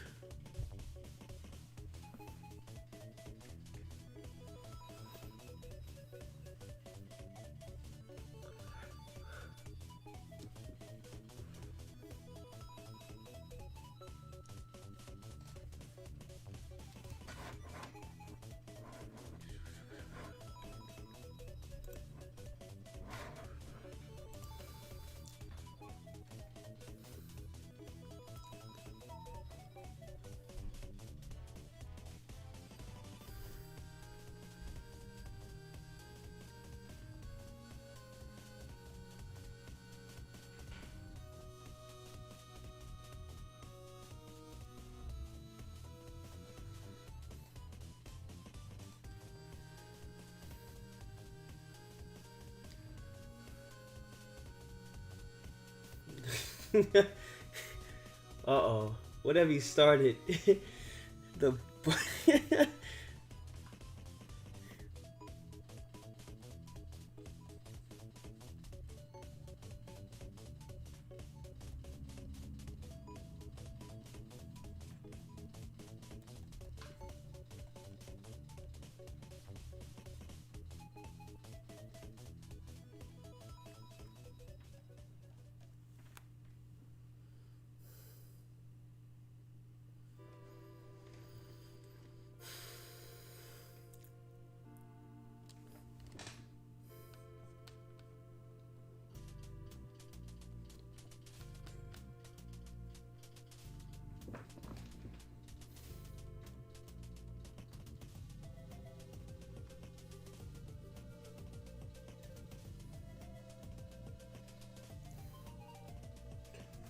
S1: Uh-oh. What have you started? The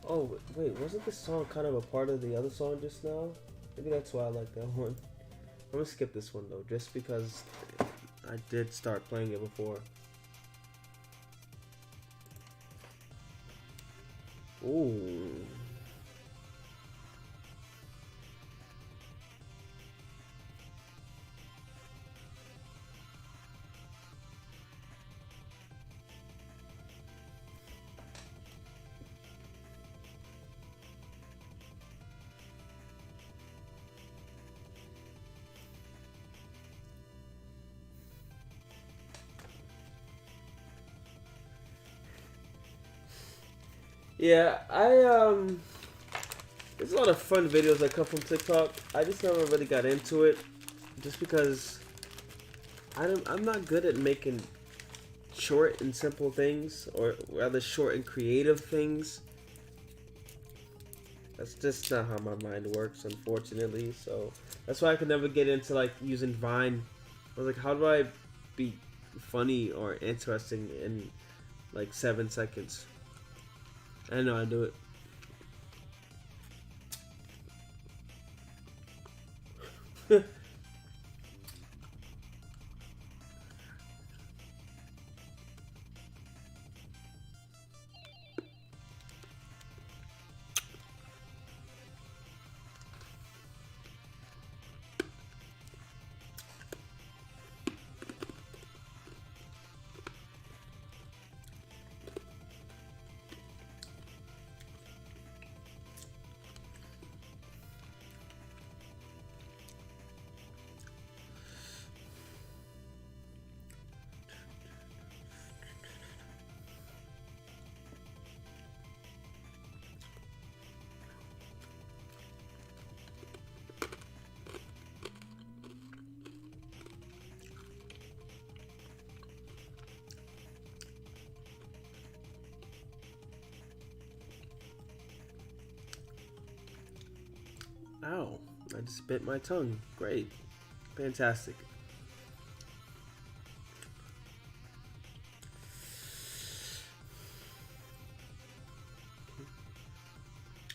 S1: Oh, wait, wasn't this song kind of a part of the other song just now? Maybe that's why I like that one. I'm gonna skip this one though, just because I did start playing it before. Ooh. Yeah, there's a lot of fun videos that come from TikTok. I just never really got into it, just because I'm not good at making short and simple things, or rather short and creative things. That's just not how my mind works, unfortunately. So that's why I could never get into like using Vine. I was like, how do I be funny or interesting in like 7 seconds? I know I do it. Ow, I just bit my tongue. Great. Fantastic.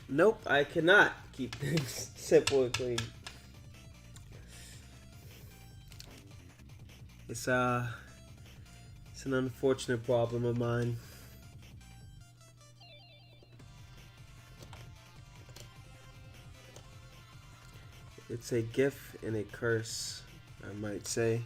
S1: Nope, I cannot keep things simple and clean. It's an unfortunate problem of mine. It's a gift and a curse, I might say.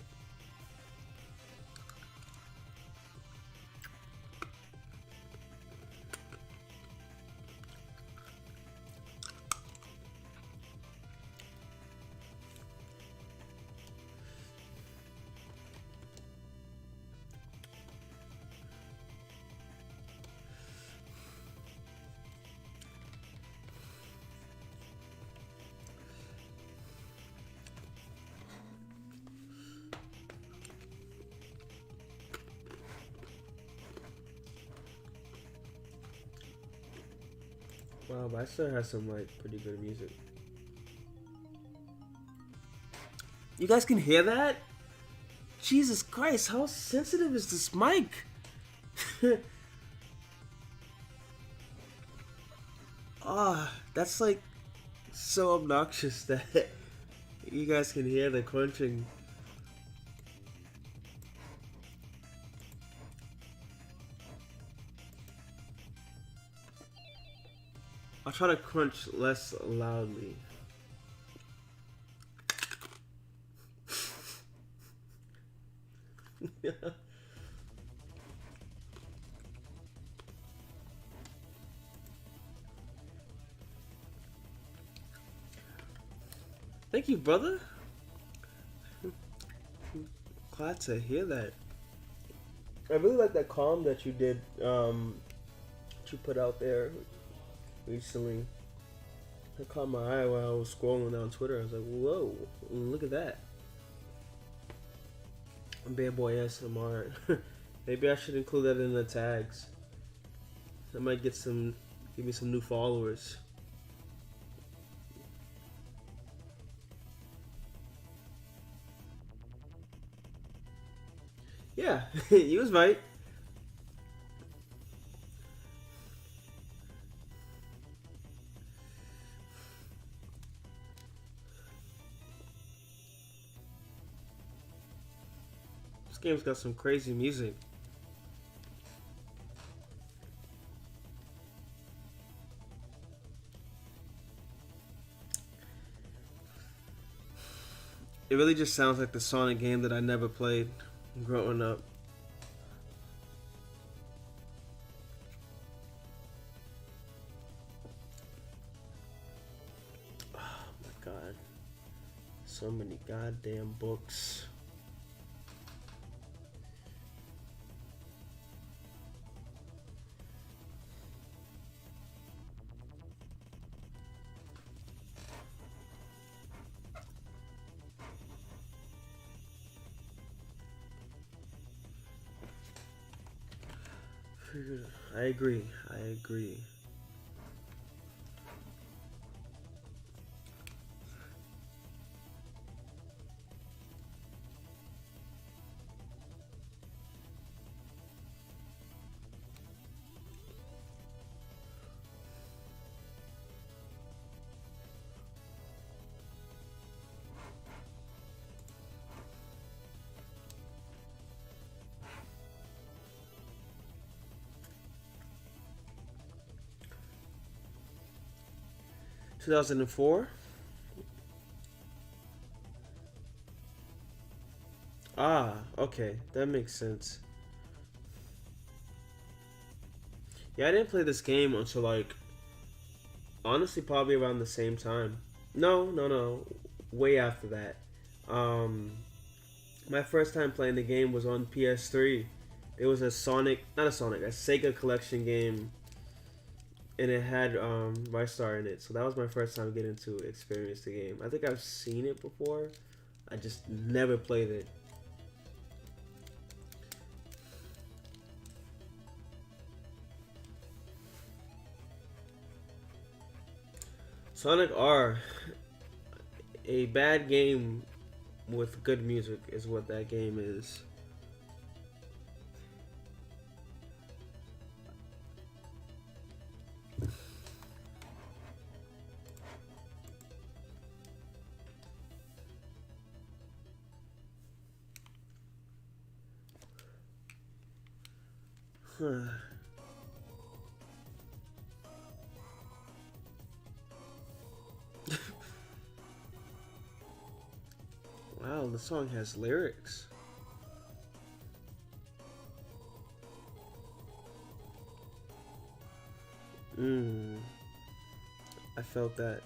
S1: Wow, but I still have some like pretty good music. You guys can hear that? Jesus Christ, how sensitive is this mic? That's like so obnoxious that you guys can hear the crunching. I'll try to crunch less loudly. Thank you, brother. Glad to hear that. I really like that column that you did, that you put out there recently. It caught my eye while I was scrolling down Twitter. I was like, whoa, look at that. Bad boy SMR. Maybe I should include that in the tags. I might give me some new followers. Yeah, he was right. This game's got some crazy music. It really just sounds like the Sonic game that I never played growing up. Oh my god. So many goddamn books. I agree. 2004. Ah, okay, that makes sense. Yeah, I didn't play this game until like honestly probably around the same time. No, way after that. Um, my first time playing the game was on PS3. It was a not a Sega collection game, and it had Star in it. So that was my first time getting to experience the game. I think I've seen it before. I just never played it. Sonic R. A bad game with good music is what that game is. Huh. Wow, the song has lyrics. I felt that.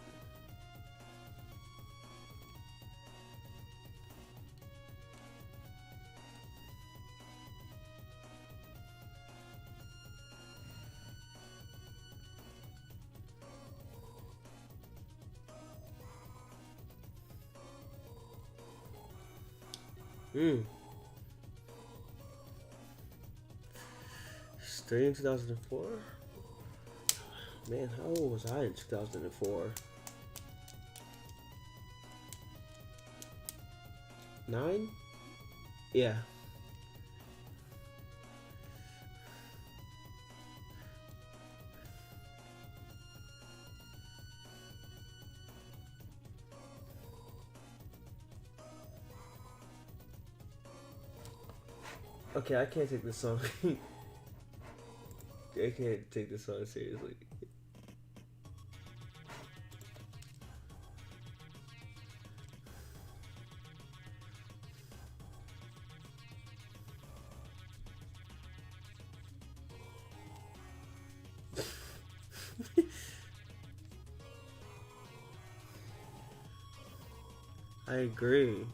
S1: Straight in 2004? Man, how old was I in 2004? 9? Yeah. Okay, I can't take this song. I can't take this song seriously. I agree.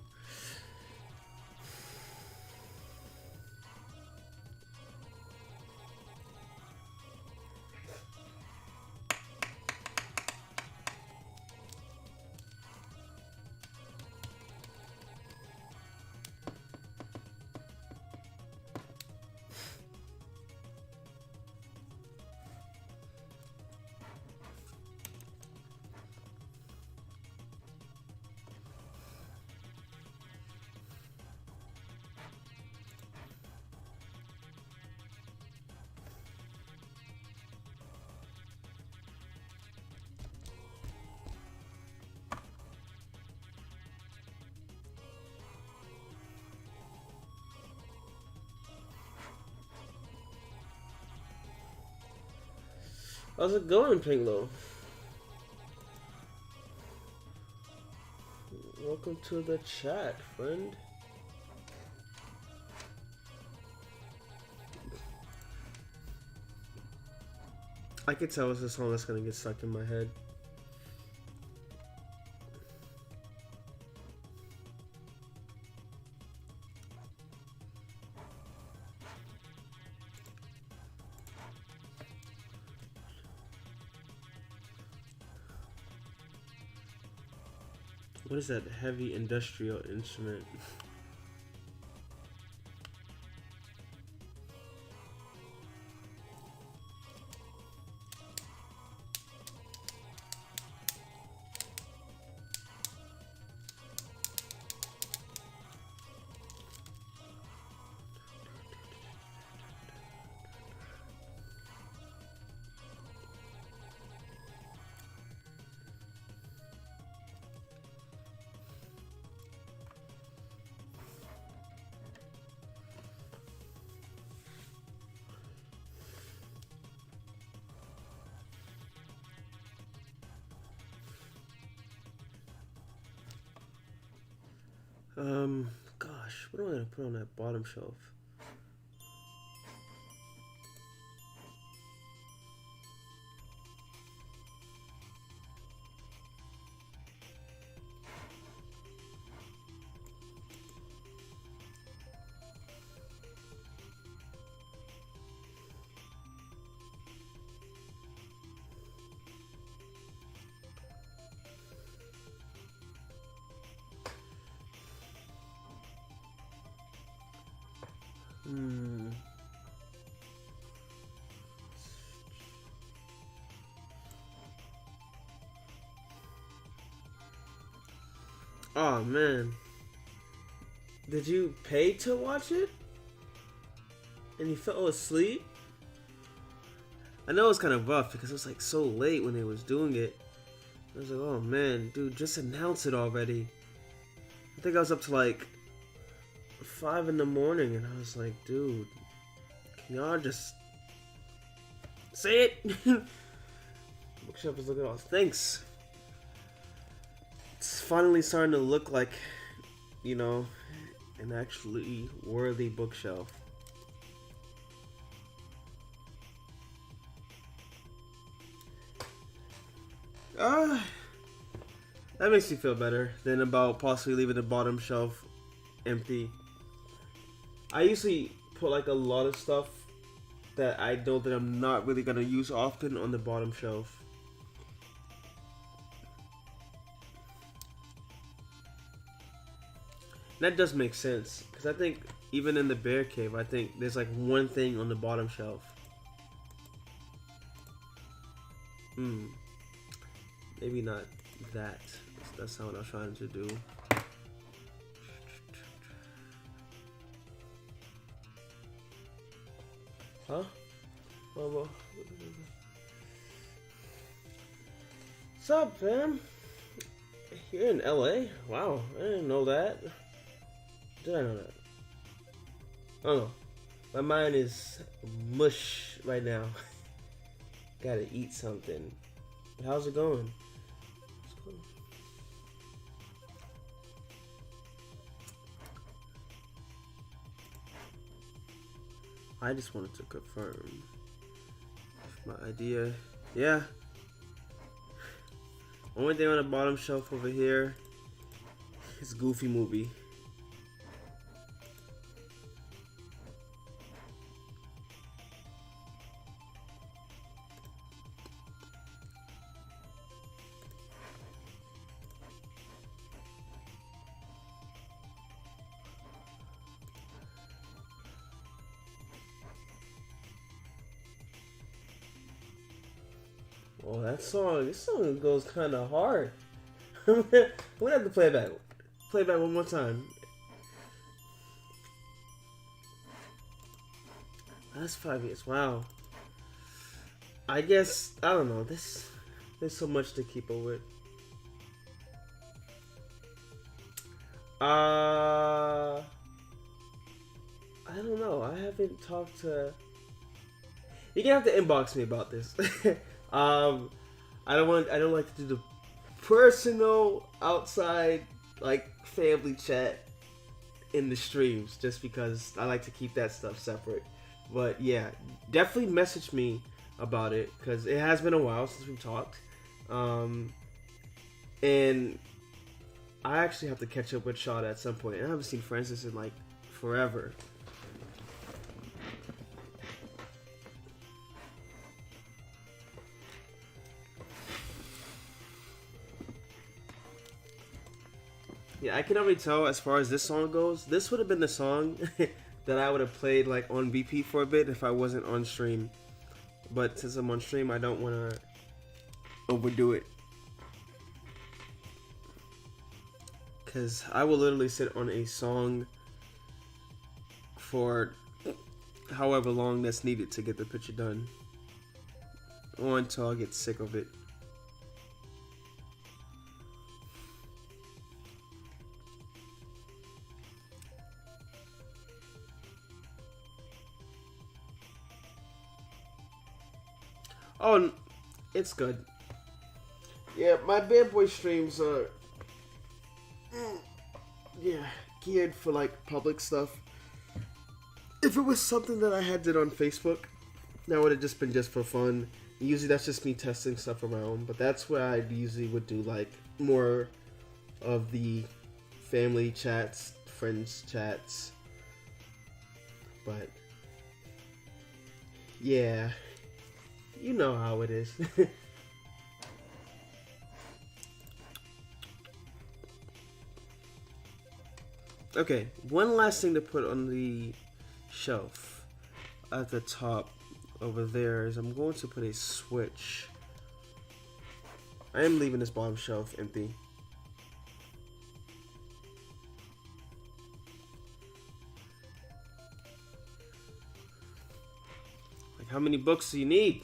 S1: How's it going, Pinglo? Welcome to the chat, friend. I could tell it's a song that's gonna get stuck in my head. What is that heavy industrial instrument? Gosh, what am I gonna put on that bottom shelf? Oh man, did you pay to watch it? And you fell asleep? I know it was kind of rough because it was like so late when they was doing it. I was like, oh man, dude, just announce it already. I think I was up to like 5 in the morning, and I was like, dude, can y'all just say it? Bookshelf is looking all thanks. It's finally starting to look like, you know, an actually worthy bookshelf. That makes me feel better than about possibly leaving the bottom shelf empty. I usually put like a lot of stuff that I know that I'm not really gonna use often on the bottom shelf. That does make sense, because I think even in the bear cave, I think there's like one thing on the bottom shelf. Maybe not that. That's not what I was trying to do. Huh? What's up, fam? You're in LA? Wow, I didn't know that. Did I know that? Oh, my mind is mush right now. Gotta eat something. But how's it going? I just wanted to confirm my idea. Yeah. Only thing on the bottom shelf over here is Goofy movie. Oh, this song goes kind of hard. I'm gonna have to play it back. Play it back one more time. That's 5 years. Wow. I guess, I don't know. There's so much to keep up with. I don't know. I haven't talked to. You're gonna have to inbox me about this. I don't like to do the personal outside like family chat in the streams just because I like to keep that stuff separate. But yeah, definitely message me about it because it has been a while since we've talked. And I actually have to catch up with Shada at some point. I haven't seen Francis in like forever. Yeah, I can already tell as far as this song goes, this would have been the song that I would have played like on BP for a bit if I wasn't on stream. But since I'm on stream, I don't want to overdo it. Because I will literally sit on a song for however long that's needed to get the picture done. Or until I get sick of it. Oh, it's good. Yeah, my Bad Boy streams are geared for like public stuff. If it was something that I had did on Facebook, that would have just been just for fun. Usually that's just me testing stuff around, but that's where I usually would do like more of the family chats, friends chats. But yeah, you know how it is. Okay, one last thing to put on the shelf at the top over there is I'm going to put a switch. I am leaving this bottom shelf empty. How many books do you need?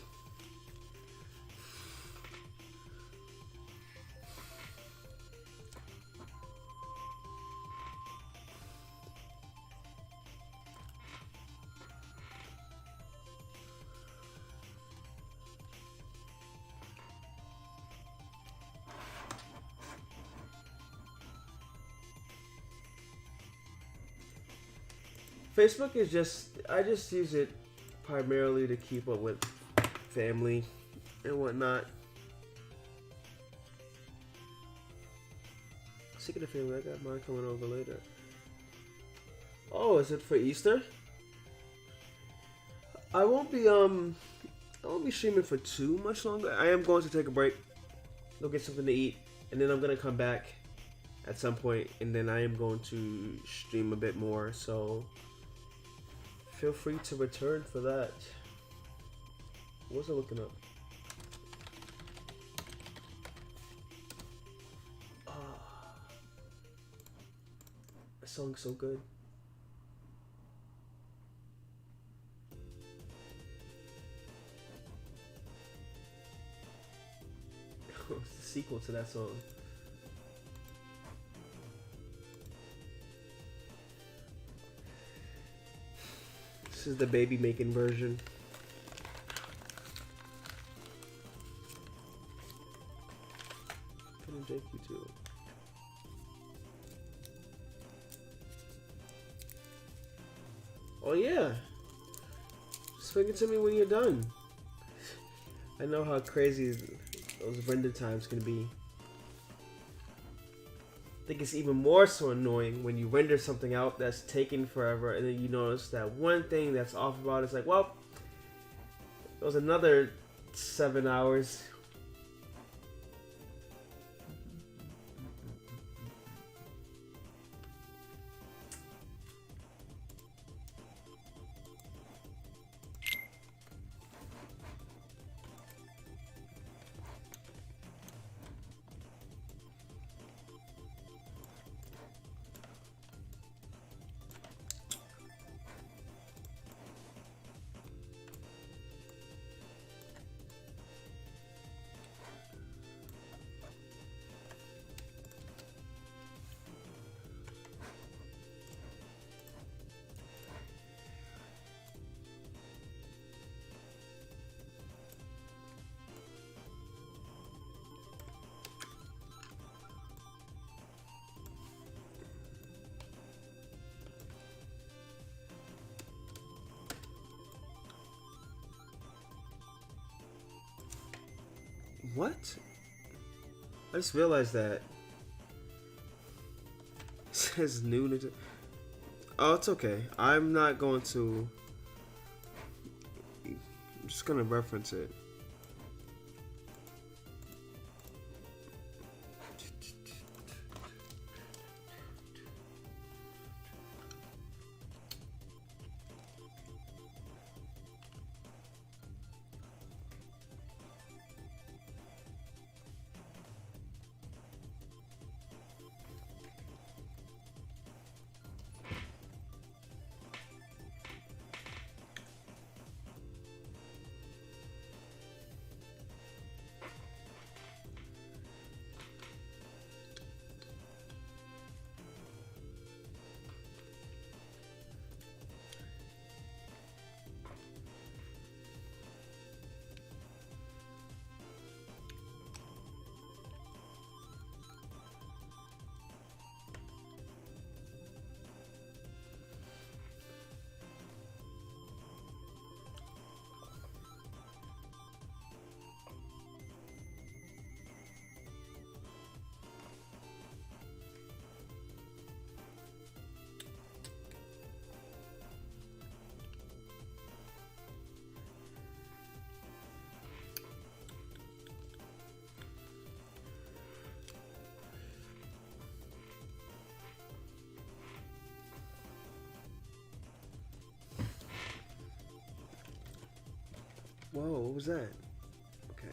S1: Facebook is I just use it primarily to keep up with family and whatnot. Speaking of family, I got mine coming over later. Oh, is it for Easter? I won't be streaming for too much longer. I am going to take a break, go get something to eat, and then I'm gonna come back at some point, and then I am going to stream a bit more. So feel free to return for that. What was I looking up? That song's so good. It's the sequel to that song. This is the baby making version. Put in JQ2. Oh yeah. Swing it to me when you're done. I know how crazy those render times can be. I think it's even more so annoying when you render something out that's taking forever, and then you notice that one thing that's off about it. It's like, well, it was another 7 hours. What? I just realized that. It says new. Oh, it's okay. I'm not going to. I'm just gonna reference it. Whoa, what was that? Okay.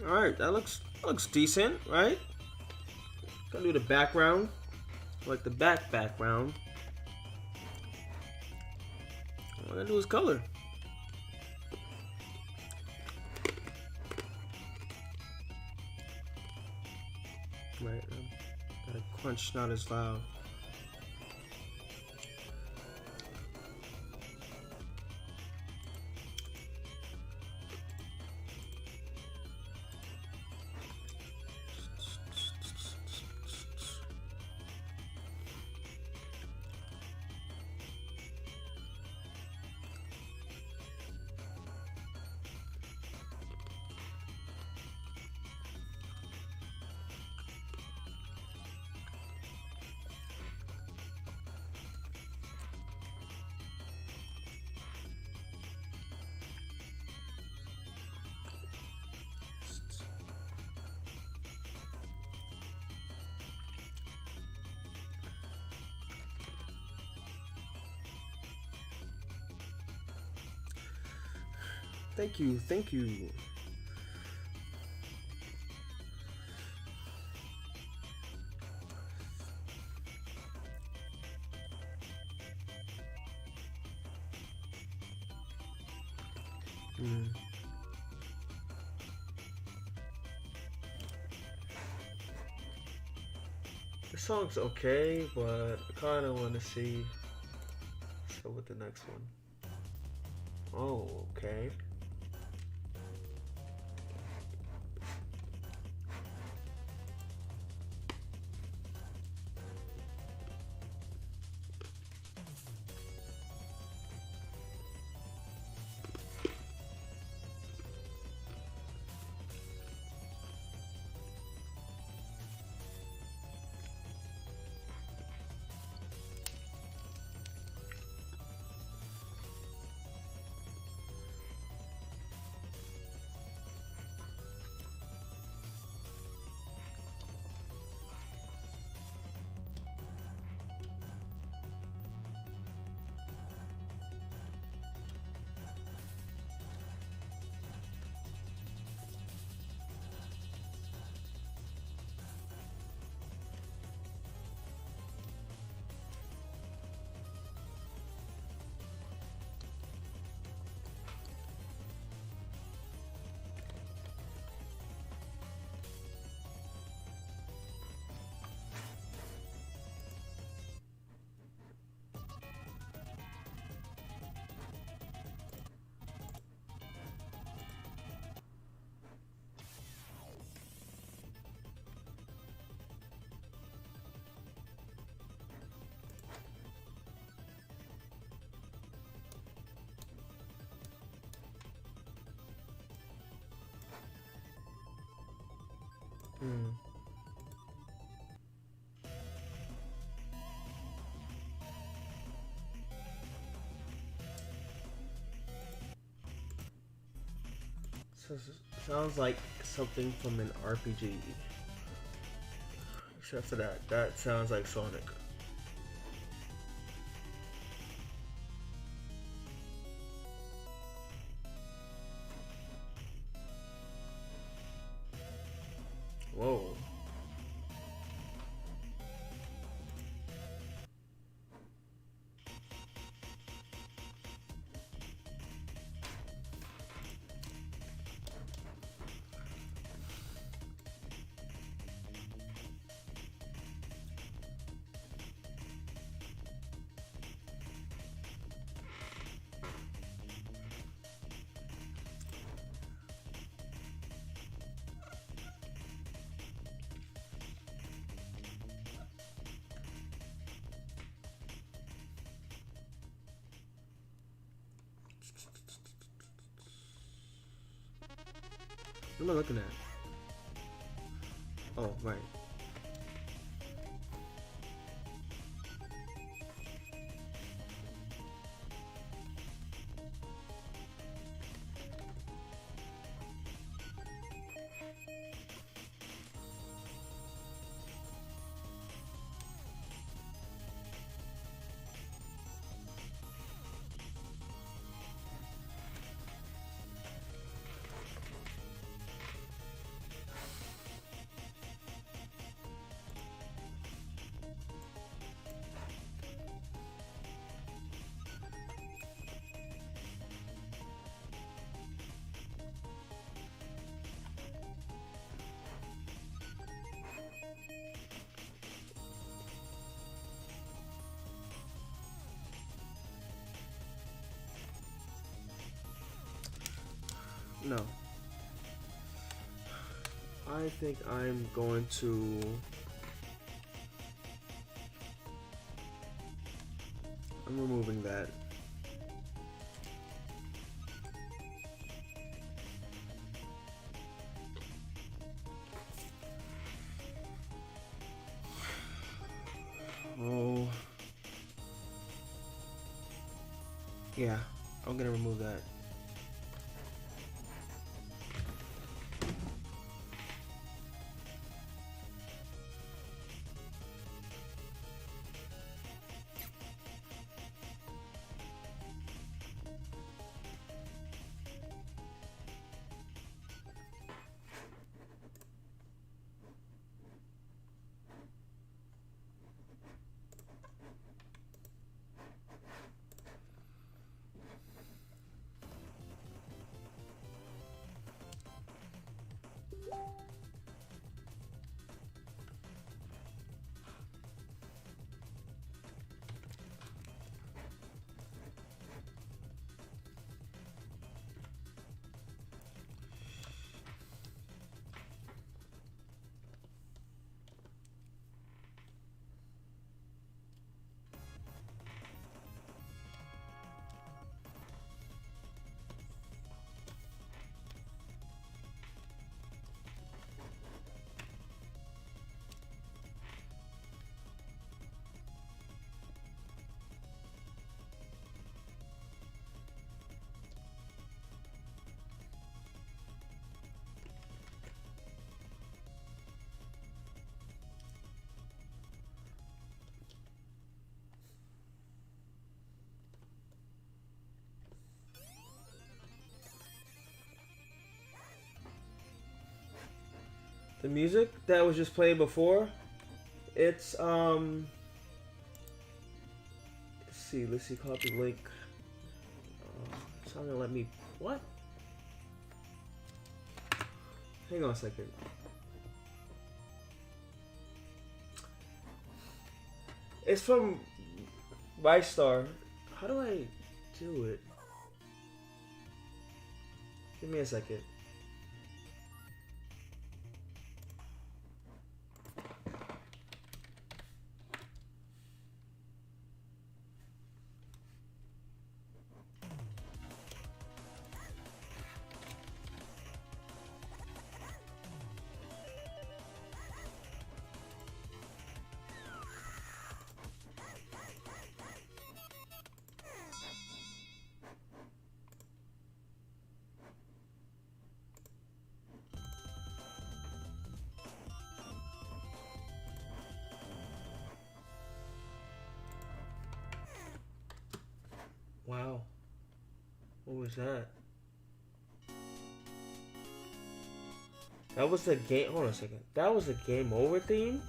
S1: All right, that looks decent, right? Gonna do the background, like the background. All I gotta do is color. Right, gotta crunch not as loud. Thank you, thank you. The song's okay, but I kind of want to see. So with the next one. Oh, okay. So, sounds like something from an RPG. Except for that sounds like Sonic. Whoa. What am I looking at? Oh, right. No. I think I'm going to... I'm removing that. Oh. Yeah, I'm gonna remove that. The music that was just playing before, it's let's see, copy link. It's not gonna let me, what? Hang on a second. It's from Star. How do I do it? Give me a second. Wow. What was that? That was the game. Hold on a second. That was the game over theme?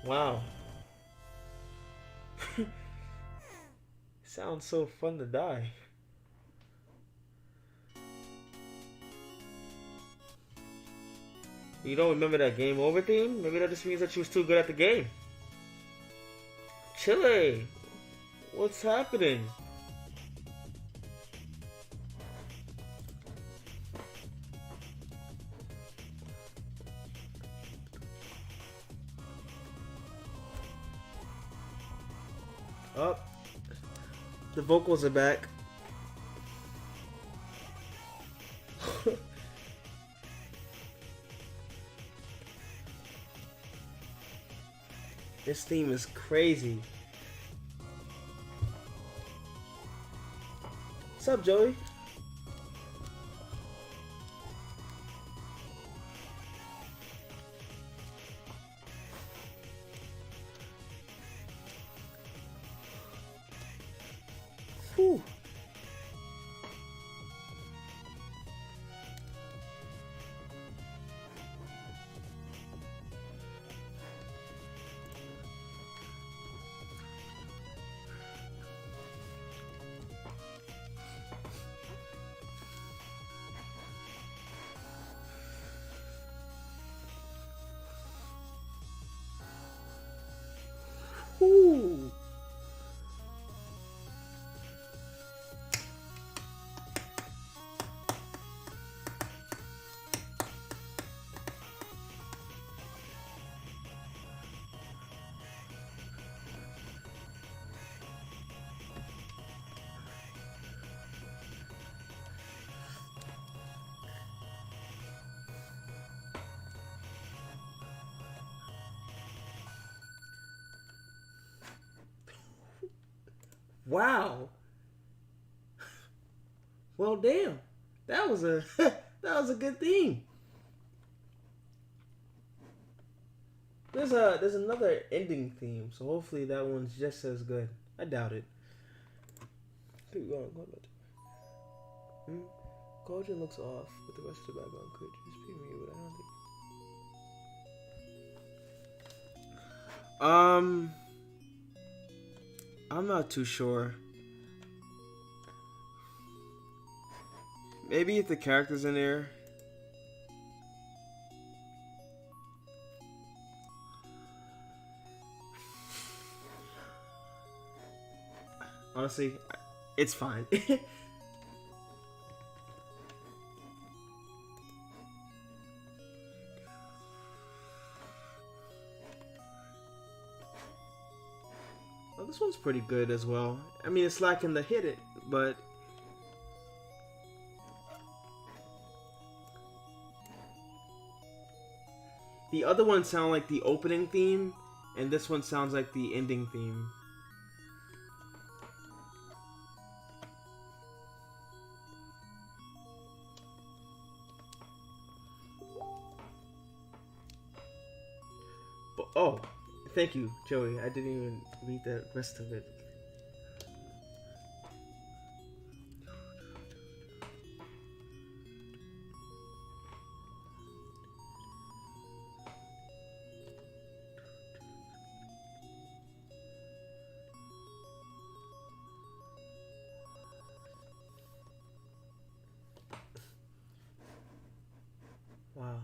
S1: Wow. Sounds so fun to die. You don't remember that game over theme? Maybe that just means that you was too good at the game. Chile! What's happening? Oh, the vocals are back. This theme is crazy. What's up, Joey? Whew. Ooh. Wow. Well, damn. That was a that was a good theme. There's another ending theme, so hopefully that one's just as good. I doubt it. Keep going. Go back. Cauldron looks off, but the rest of the background could just be me, but I don't think. I'm not too sure. Maybe if the character's in there. Honestly, it's fine. Well, this one's pretty good as well. I mean, it's lacking the hit it, but the other one sounds like the opening theme, and this one sounds like the ending theme. But, oh, thank you, Joey. I didn't even read the rest of it. Wow,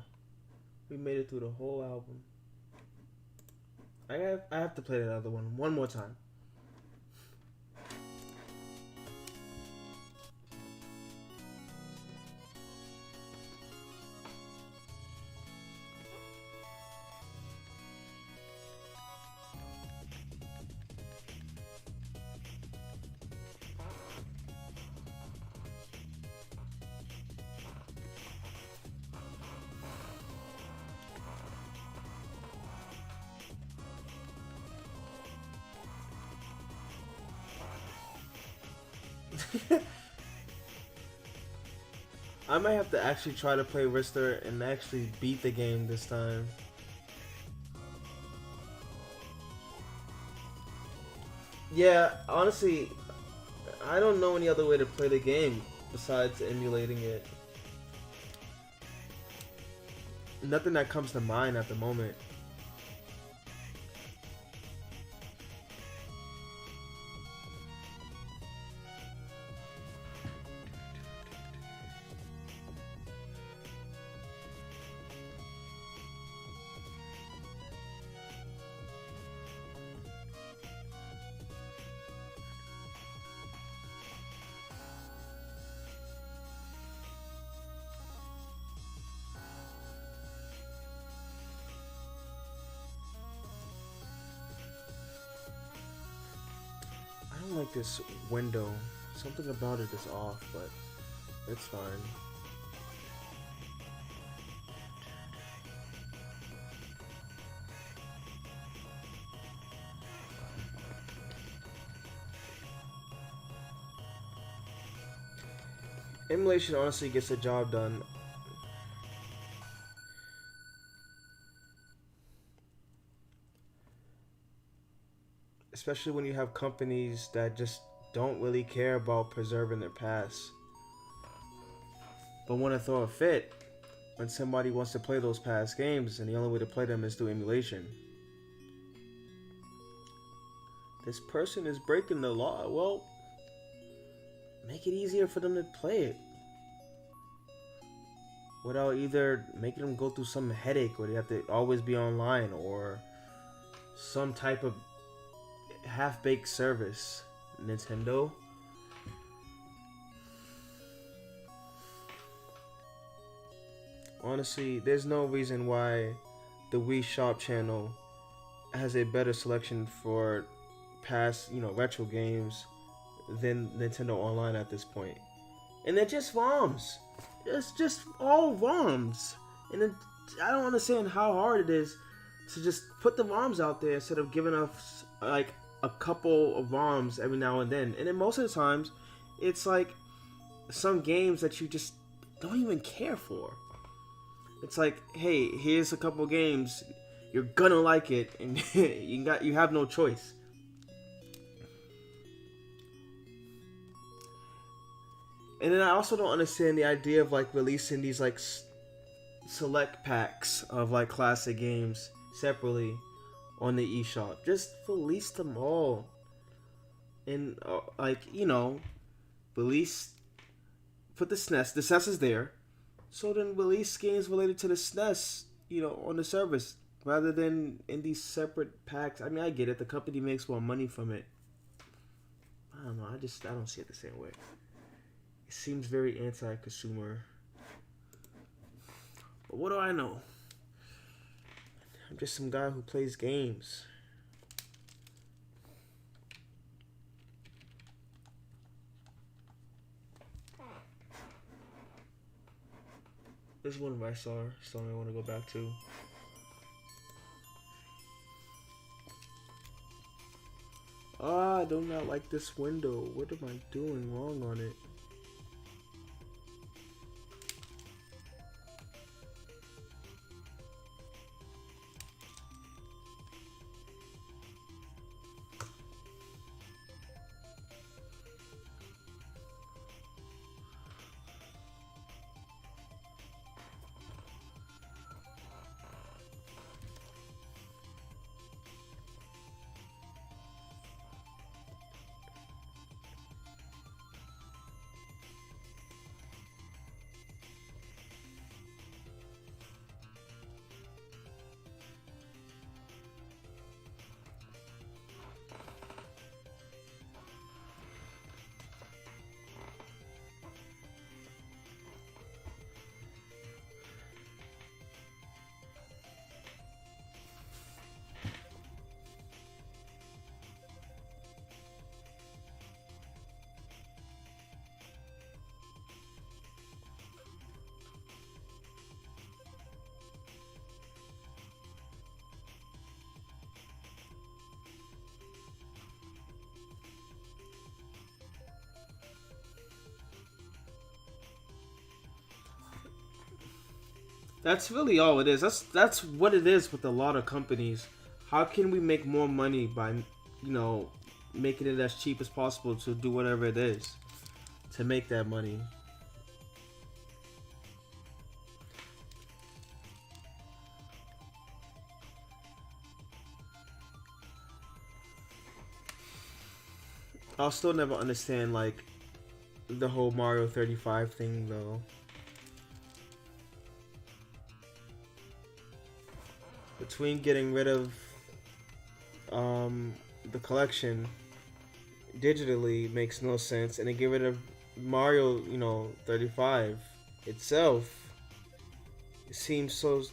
S1: we made it through the whole album. I have to play that other one more time. I might have to actually try to play Rister and actually beat the game this time. Yeah, honestly, I don't know any other way to play the game besides emulating it. Nothing that comes to mind at the moment. I don't like this window. Something about it is off, but it's fine. Emulation honestly gets the job done. Especially when you have companies that just don't really care about preserving their past, but want to throw a fit when somebody wants to play those past games, and the only way to play them is through emulation. This person is breaking the law. Well, make it easier for them to play it without either making them go through some headache where they have to always be online, or some type of half-baked service. Nintendo. Honestly, there's no reason why the Wii Shop channel has a better selection for past, retro games than Nintendo Online at this point. And they're just ROMs. It's just all ROMs. And then I don't understand how hard it is to just put the ROMs out there instead of giving us like a couple of ROMs every now and then. And then most of the times, it's like some games that you just don't even care for. It's like, hey, here's a couple games, you're gonna like it, and you have no choice. And then I also don't understand the idea of like releasing these like select packs of like classic games separately on the eShop. Just release them all, and like, you know, release, put the SNES. The SNES is there, so then release games related to the SNES, you know, on the service rather than in these separate packs. I mean, I get it. The company makes more money from it. I don't know. I don't see it the same way. It seems very anti-consumer. But what do I know? I'm just some guy who plays games. There's one I saw, something I want to go back to. I do not like this window. What am I doing wrong on it? That's really all it is. That's what it is with a lot of companies. How can we make more money by, you know, making it as cheap as possible to do whatever it is to make that money? I'll still never understand like the whole Mario 35 thing though. Between getting rid of the collection digitally makes no sense, and then get rid of Mario, you know, 35 itself, it seems so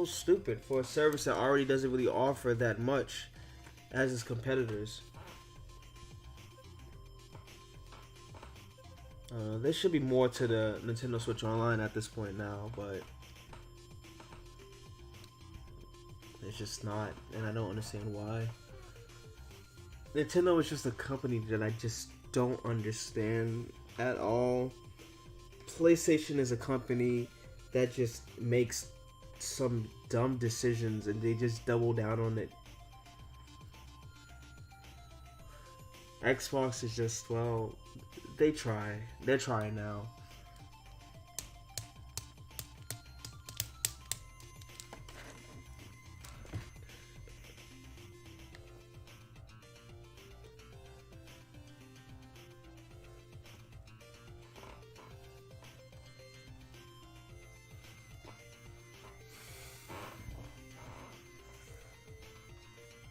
S1: stupid for a service that already doesn't really offer that much as its competitors. There should be more to the Nintendo Switch Online at this point now, but it's just not, and I don't understand why. Nintendo is just a company that I just don't understand at all. PlayStation is a company that just makes some dumb decisions and they just double down on it. Xbox is just, well, they're trying now.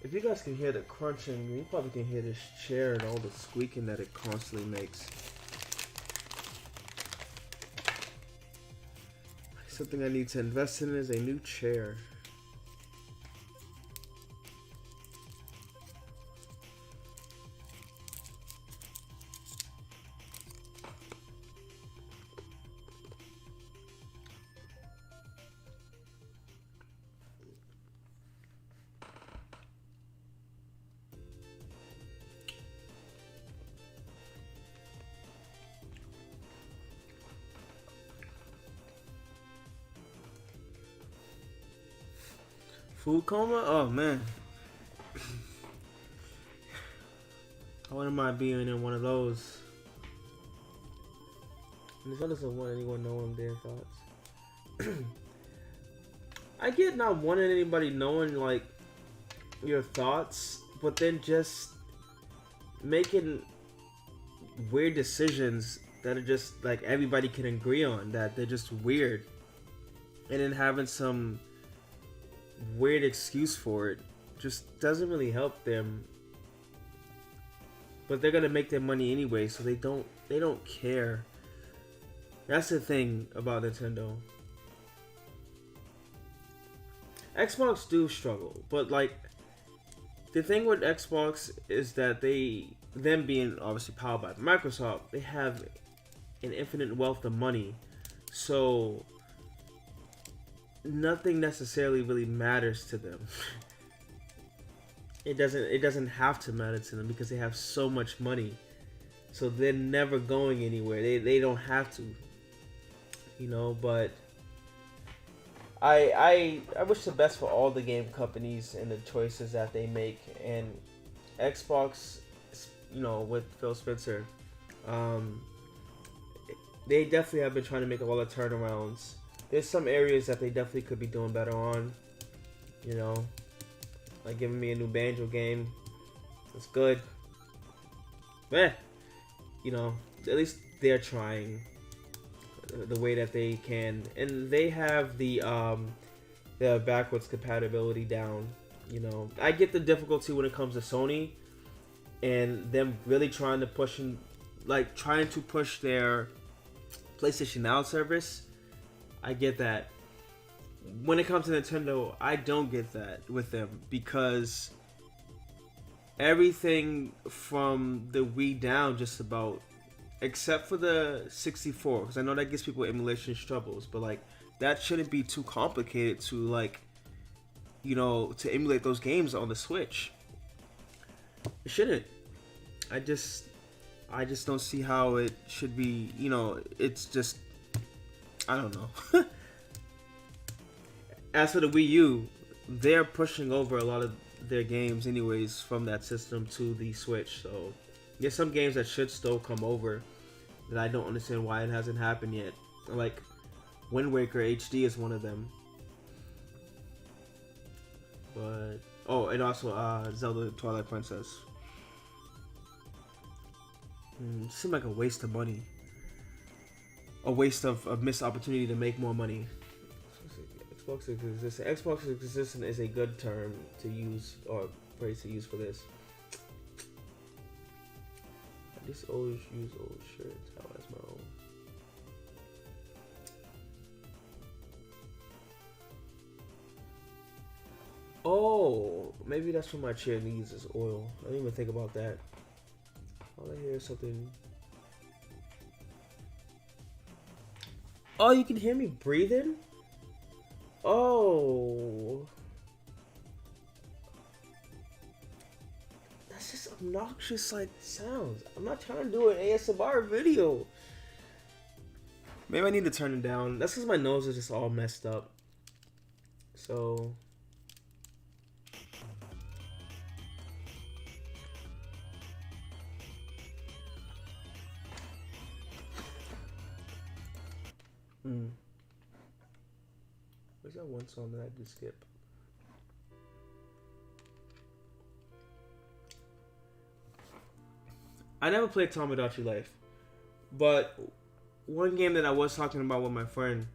S1: If you guys can hear the crunching, you probably can hear this chair and all the squeaking that it constantly makes. Something I need to invest in is a new chair. Food coma? Oh man. I wouldn't mind being in one of those. And this one doesn't want anyone knowing their thoughts. I get not wanting anybody knowing like your thoughts, but then just making weird decisions that are just like everybody can agree on, that they're just weird, and then having some weird excuse for it just doesn't really help them. But they're gonna make their money anyway, so they don't care. That's the thing about Nintendo. Xbox do struggle, but like the thing with Xbox is that them being obviously powered by Microsoft, they have an infinite wealth of money, so nothing necessarily really matters to them. It doesn't have to matter to them because they have so much money, so they're never going anywhere. They don't have to, you know. But I wish the best for all the game companies and the choices that they make. And Xbox, you know, with Phil Spencer, they definitely have been trying to make a lot of turnarounds. There's some areas that they definitely could be doing better on, you know, like giving me a new Banjo game. It's good, but you know, at least they're trying the way that they can, and they have the backwards compatibility down. You know, I get the difficulty when it comes to Sony and them really trying to push their PlayStation Now service. I get that. When it comes to Nintendo, I don't get that with them, because everything from the Wii down, just about, except for the 64, because I know that gives people emulation troubles, but like that shouldn't be too complicated to, like, you know, to emulate those games on the Switch. It shouldn't. I just don't see how it should be. You know, it's just, I don't know. As for the Wii U, they're pushing over a lot of their games anyways from that system to the Switch. So there's some games that should still come over that I don't understand why it hasn't happened yet. Like Wind Waker HD is one of them. But and also Zelda Twilight Princess. It seemed like a waste of money. A waste of a missed opportunity to make more money. Xbox existence is a good term to use, or phrase to use for this. I just always use old shirts. How as my own. Oh, maybe that's what my chair needs, is oil. I didn't even think about that. All I hear is something. Oh, you can hear me breathing? Oh. That's just obnoxious, like, sounds. I'm not trying to do an ASMR video. Maybe I need to turn it down. That's because my nose is just all messed up. So. Where's that one song that I did skip? I never played Tomodachi Life, but one game that I was talking about with my friend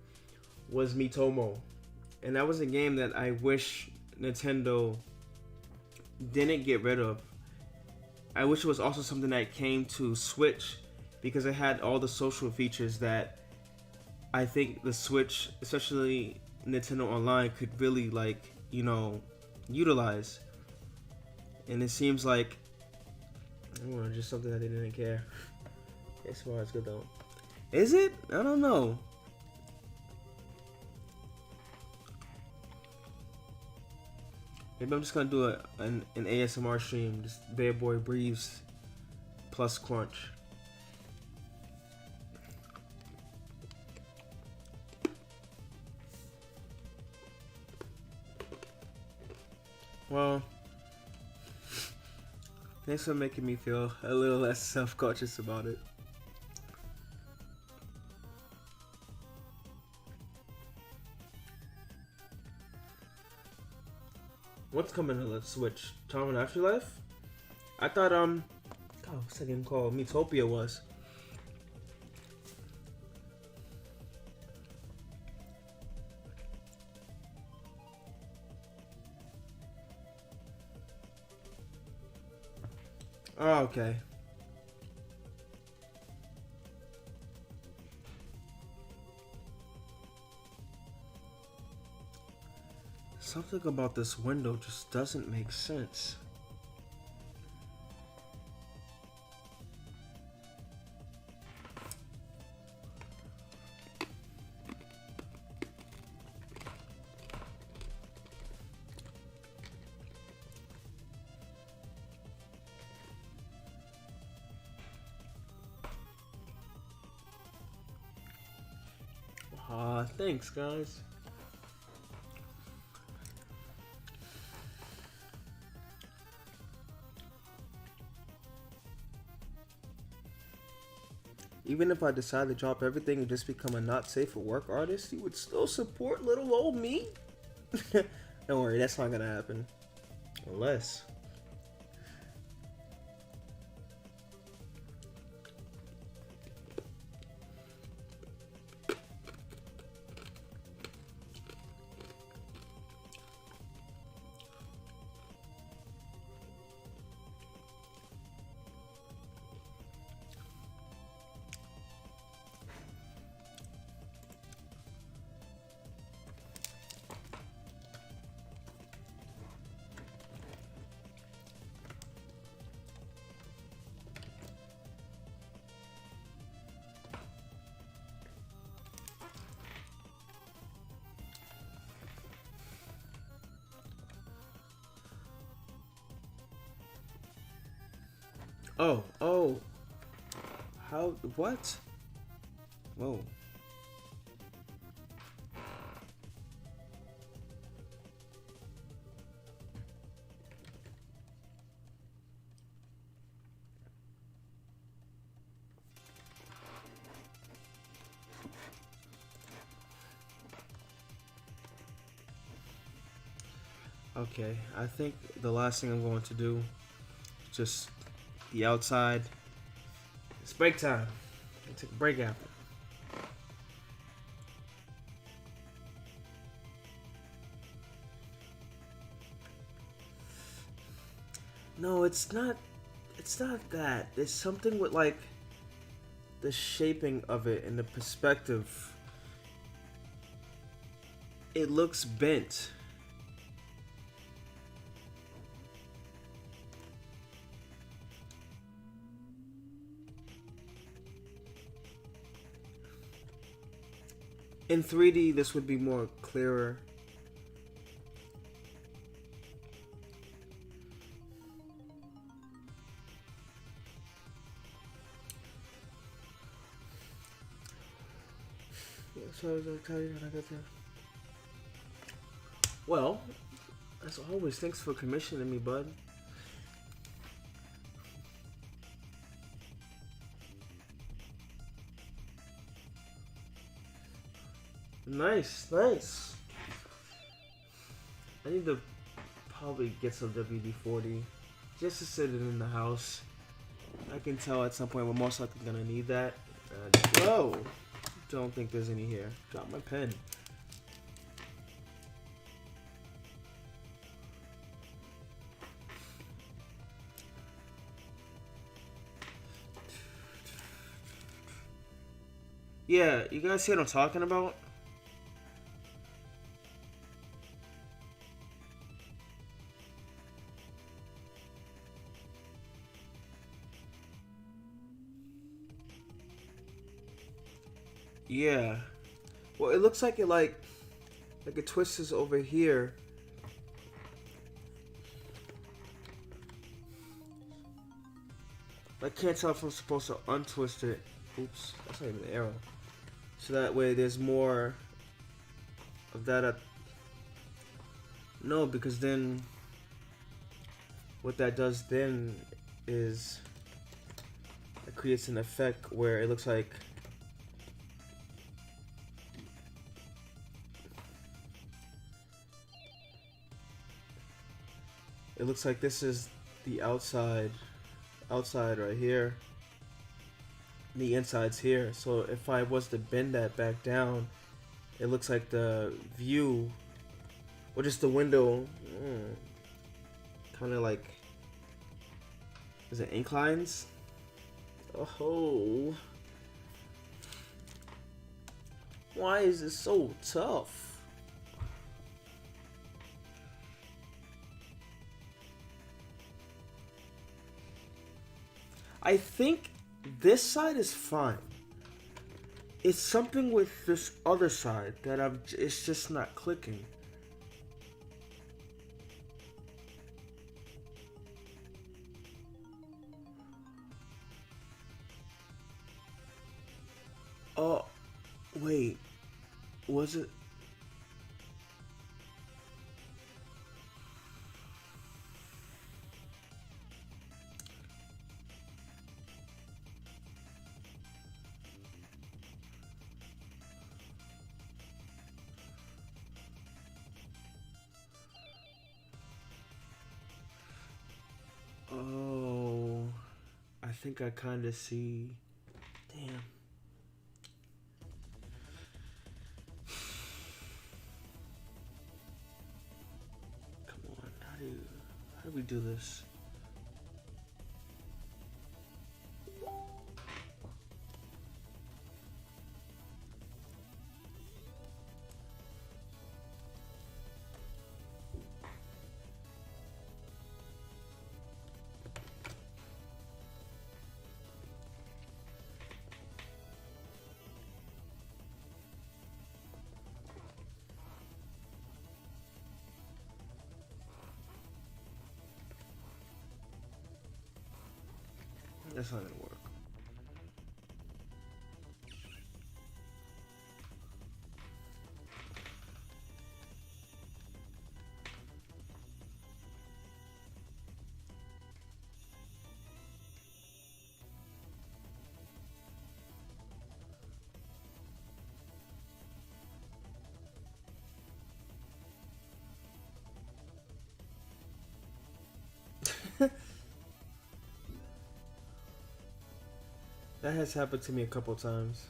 S1: was Miitomo, and that was a game that I wish Nintendo didn't get rid of. I wish it was also something that came to Switch, because it had all the social features that I think the Switch, especially Nintendo Online, could really, like, you know, utilize. And it seems like, I don't know, just something that they didn't care. It's smart, it's good though. Is it? I don't know. Maybe I'm just gonna do an ASMR stream, just Bear Boy breathes plus crunch. Well, thanks for making me feel a little less self-conscious about it. What's coming to the Switch? Tom and Afterlife? I thought God, what's that game called? Metopia was. Oh, okay. Something about this window just doesn't make sense. Thanks, guys. Even if I decide to drop everything and just become a not safe for work artist, you would still support little old me? Don't worry, that's not gonna happen. Unless... Oh. How, what? Whoa. Okay, I think the last thing I'm going to do is just be outside. It's break time. I'll take a break after. No, it's not. It's not that. There's something with like the shaping of it and the perspective. It looks bent. In 3D, this would be more clearer. Well, as always, thanks for commissioning me, bud. Nice. I need to probably get some WD-40 just to sit it in the house. I can tell at some point we're most likely gonna need that. Whoa! Don't think there's any here. Drop my pen. Yeah, you guys see what I'm talking about? Yeah. Well, it looks like it twists over here. I can't tell if I'm supposed to untwist it. Oops, that's not even an arrow. So that way there's more of that. No, because then what that does then is it creates an effect where it looks like this is the outside right here. The inside's here. So if I was to bend that back down, it looks like the view, or just the window, kind of like, is it inclines? Oh, why is it so tough? I think this side is fine. It's something with this other side that it's just not clicking. Oh, wait. Was it? Oh, I think I kind of see. Damn. Come on, how do we do this? That's not gonna work. That has happened to me a couple times.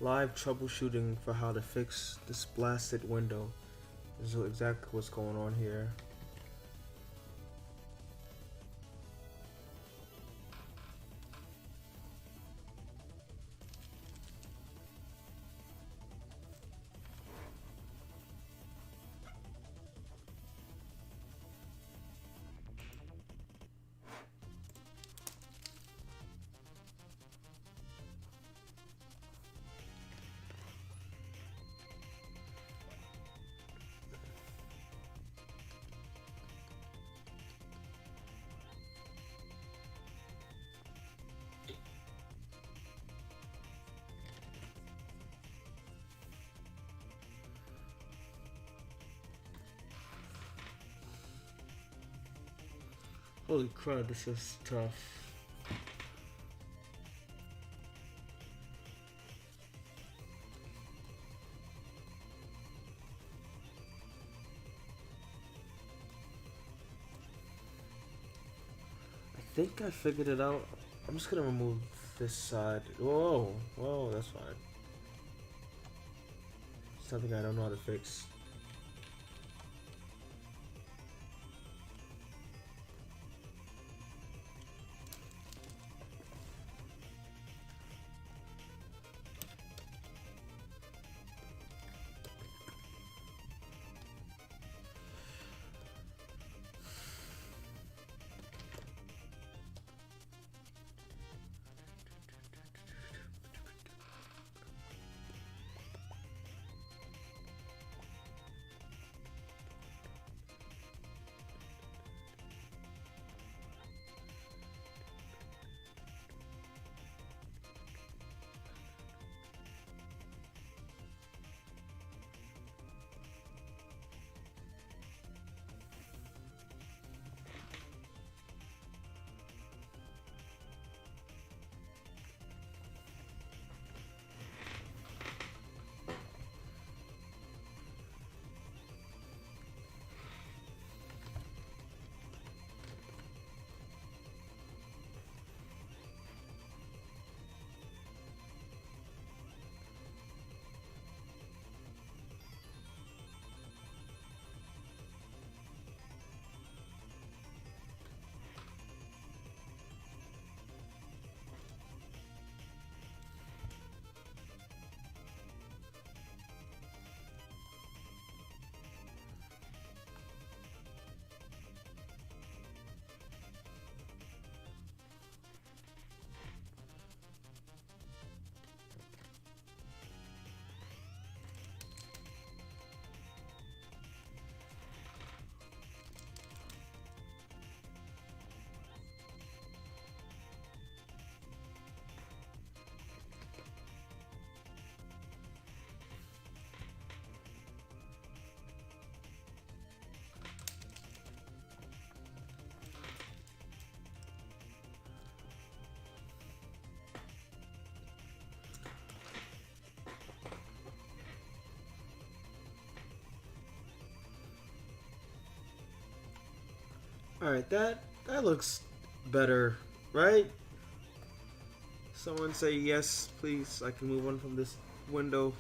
S1: Live troubleshooting for how to fix this blasted window. This is exactly what's going on here. Holy crud, this is tough. I think I figured it out. I'm just gonna remove this side. Whoa, that's fine. Something I don't know how to fix. Alright, that looks better, right? Someone say yes, please. I can move on from this window.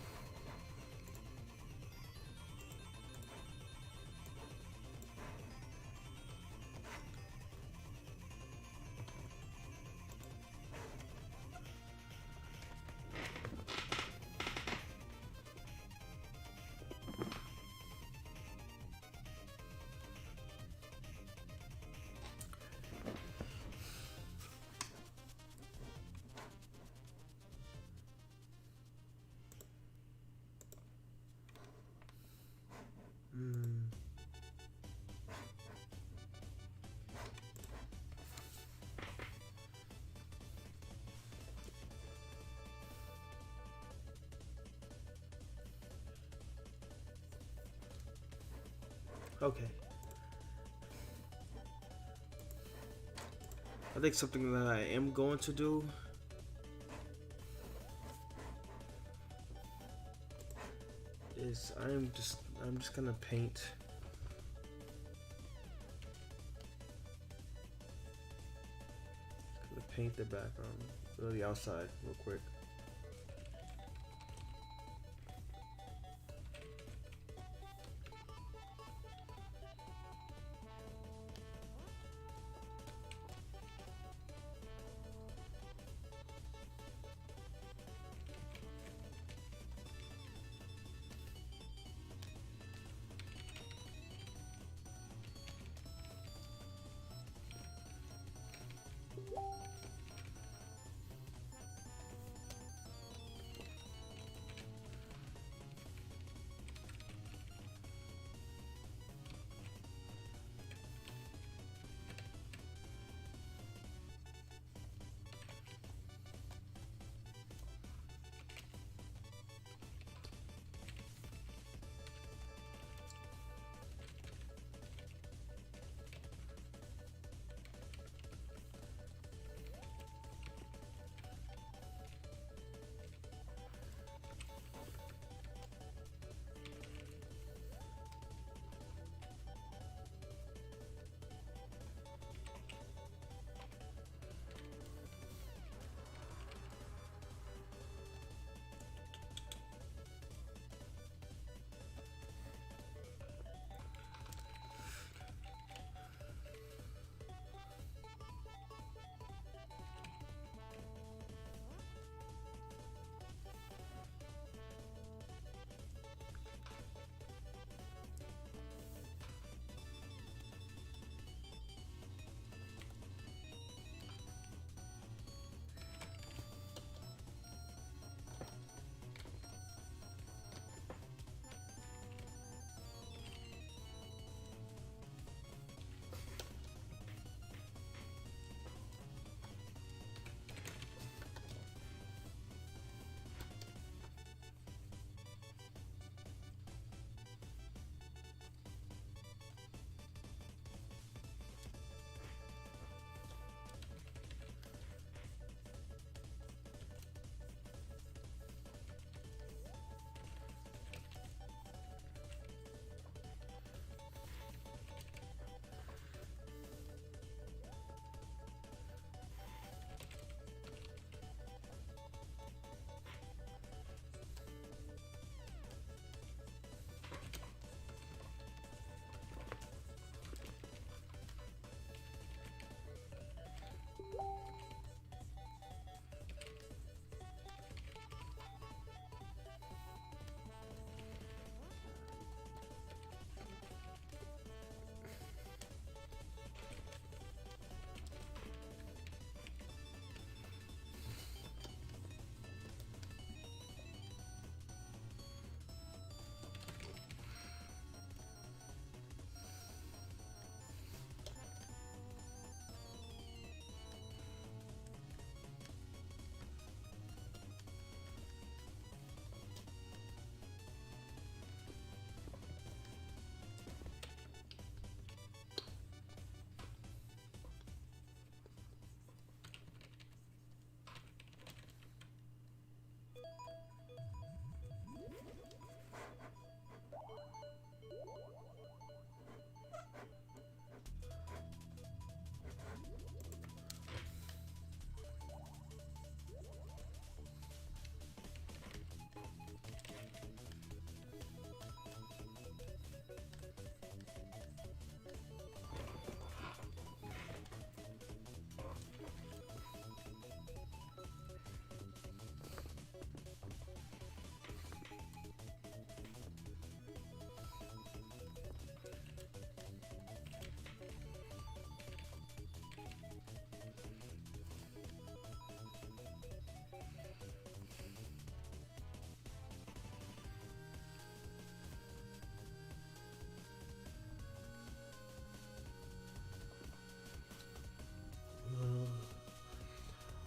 S1: Okay. I think something that I am going to do is I'm just gonna paint the background or the outside real quick.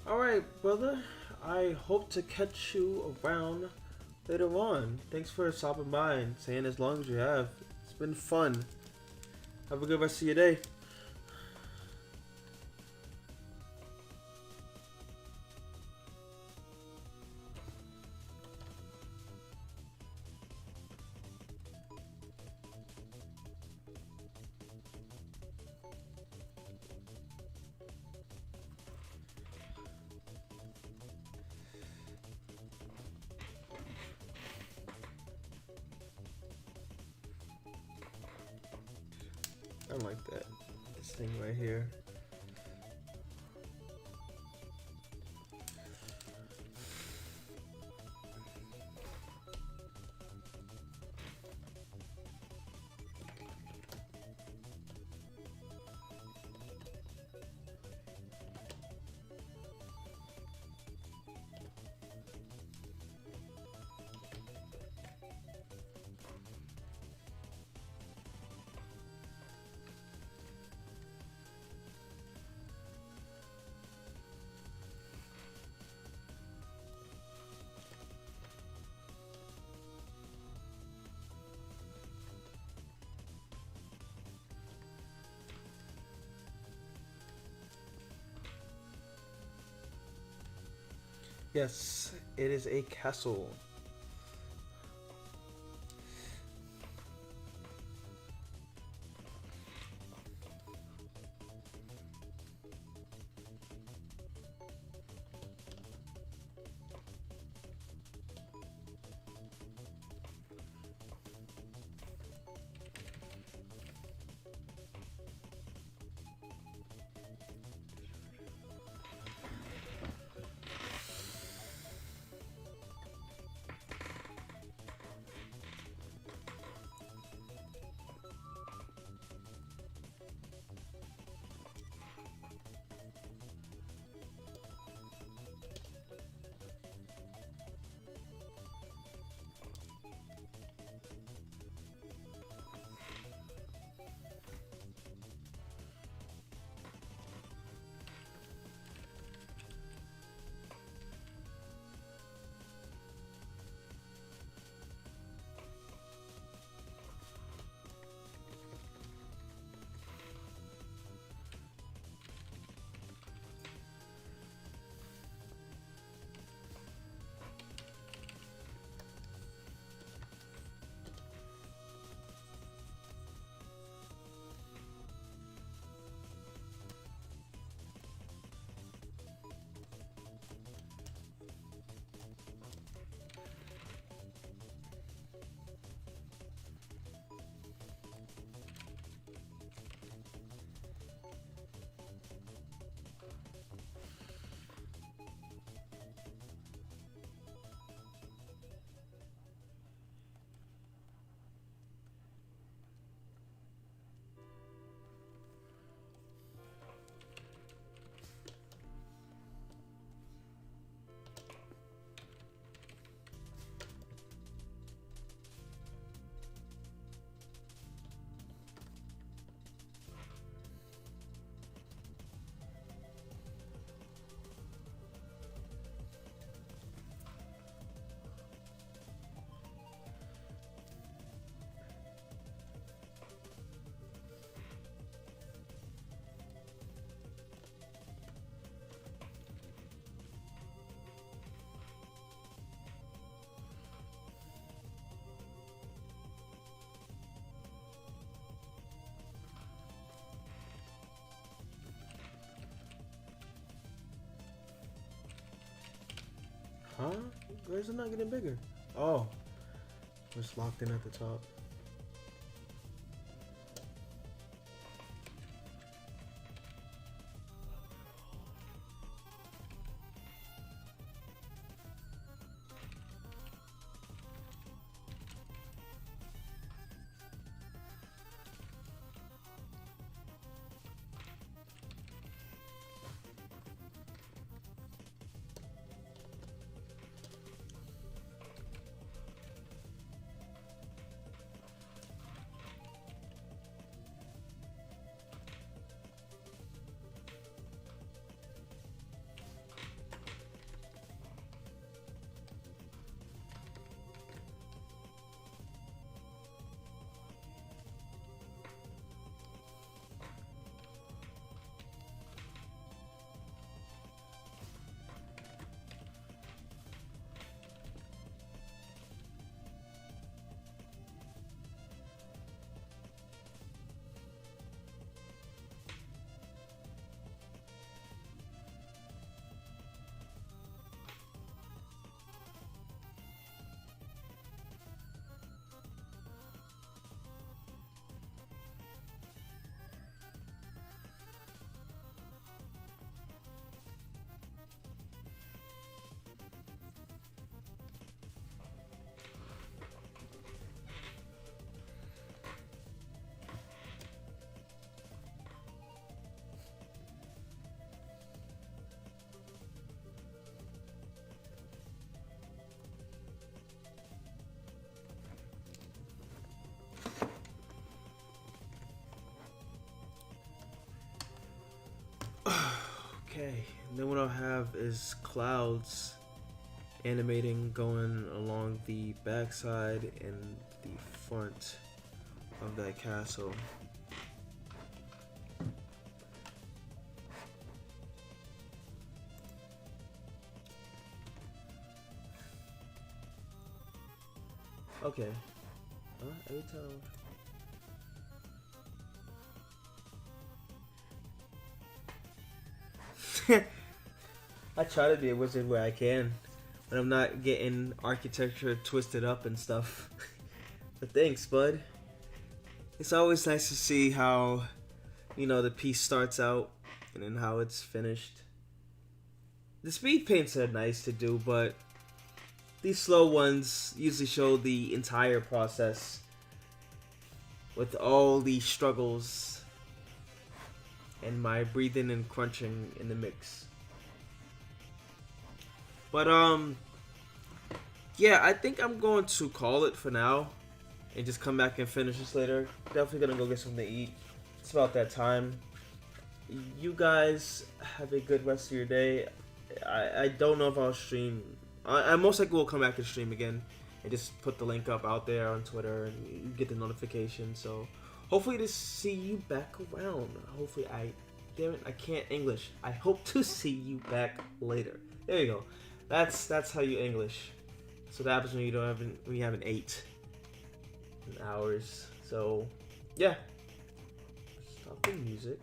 S1: Alright, brother. I hope to catch you around later on. Thanks for stopping by and saying as long as you have. It's been fun. Have a good rest of your day. I don't like that. This thing right here. Yes, it is a castle. Huh? Why is it not getting bigger? Oh, it's locked in at the top. then what I'll have is clouds animating going along the backside and the front of that castle. Okay. Every time. I try to be a wizard where I can, but I'm not getting architecture twisted up and stuff. But thanks, bud. It's always nice to see how, the piece starts out and then how it's finished. The speed paints are nice to do, but these slow ones usually show the entire process with all the struggles and my breathing and crunching in the mix. But yeah, I think I'm going to call it for now and just come back and finish this later. Definitely gonna go get something to eat. It's about that time. You guys have a good rest of your day. I don't know if I'll stream. I most likely will come back and stream again and just put the link up out there on Twitter and you get the notification. So hopefully to see you back around. Hopefully damn it, I can't English. I hope to see you back later. There you go. That's how you English. So that happens when you haven't 8 hours. So yeah. Stop the music.